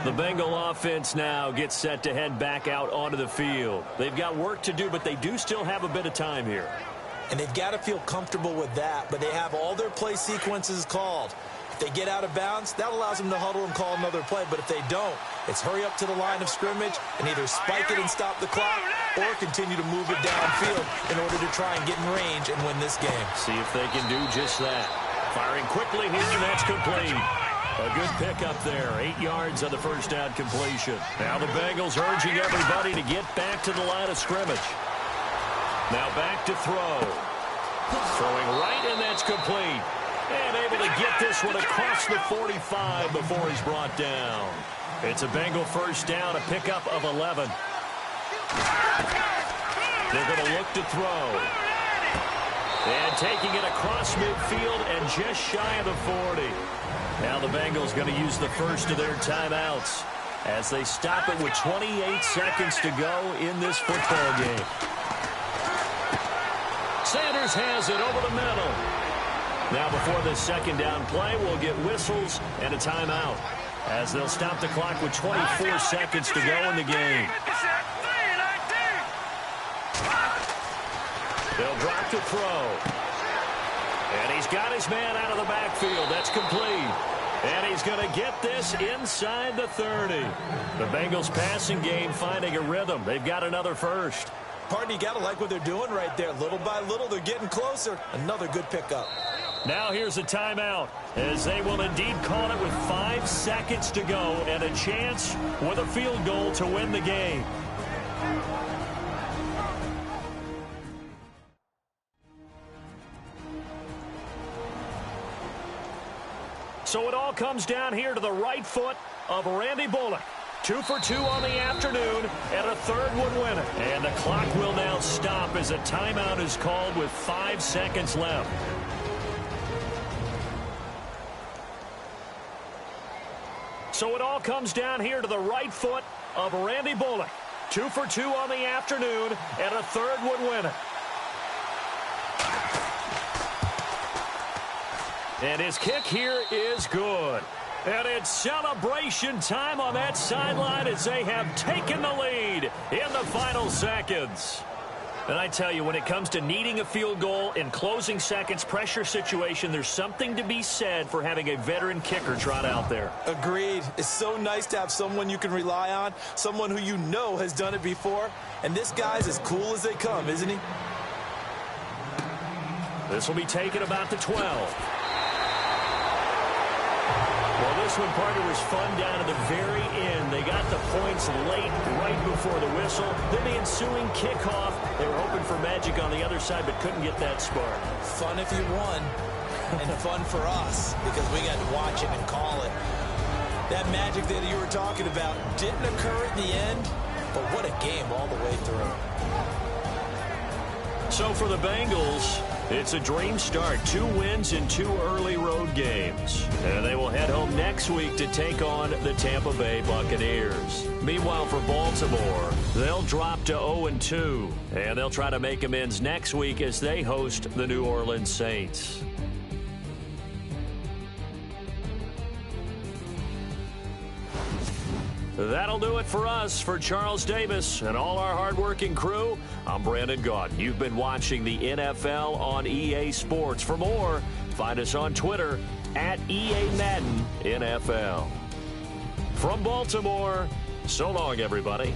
The Bengal offense now gets set to head back out onto the field. They've got work to do, but they do still have a bit of time here. And they've got to feel comfortable with that, but they have all their play sequences called. If they get out of bounds, that allows them to huddle and call another play, but if they don't, it's hurry up to the line of scrimmage and either spike it and stop the clock or continue to move it downfield in order to try and get in range and win this game. See if they can do just that. Firing quickly here, and that's complete. A good pickup there, 8 yards on the 1st down completion. Now the Bengals urging everybody to get back to the line of scrimmage. Now back to throw. Throwing right, and that's complete. And able to get this one across the 45 before he's brought down. It's a Bengal 1st down, a pickup of 11. They're going to look to throw. And taking it across midfield and just shy of the 40. Now the Bengals going to use the first of their timeouts as they stop it with 28 seconds to go in this football game. Sanders has it over the middle. Now before this 2nd down play, we'll get whistles and a timeout as they'll stop the clock with 24 seconds to go in the game. They'll drop to throw. And he's got his man out of the backfield. That's complete. And he's going to get this inside the 30. The Bengals passing game finding a rhythm. They've got another first. Partner, you got to like what they're doing right there. Little by little, they're getting closer. Another good pickup. Now here's a timeout, as they will indeed call it with 5 seconds to go and a chance with a field goal to win the game. So it all comes down here to the right foot of Randy Bullock. 2 for 2 on the afternoon, and a third would win it. And the clock will now stop as a timeout is called with 5 seconds left. So it all comes down here to the right foot of Randy Bullock. 2 for 2 on the afternoon, and a third would win it. And his kick here is good. And it's celebration time on that sideline as they have taken the lead in the final seconds. And I tell you, when it comes to needing a field goal in closing seconds, pressure situation, there's something to be said for having a veteran kicker trot out there. Agreed. It's so nice to have someone you can rely on, someone who you know has done it before. And this guy's as cool as they come, isn't he? This will be taken about the 12. Well, this one, partner, was fun down to the very end. They got the points late, right before the whistle. Then the ensuing kickoff. They were hoping for magic on the other side, but couldn't get that spark. Fun if you won, and fun for us, because we got to watch it and call it. That magic that you were talking about didn't occur at the end, but what a game all the way through. So for the Bengals, it's a dream start. 2 wins in 2 early road games. And they will head home next week to take on the Tampa Bay Buccaneers. Meanwhile, for Baltimore, they'll drop to 0-2. And they'll try to make amends next week as they host the New Orleans Saints. That'll do it for us. For Charles Davis and all our hardworking crew, I'm Brandon Gaudin. You've been watching the NFL on EA Sports. For more, find us on Twitter at EA Madden NFL. From Baltimore, so long, everybody.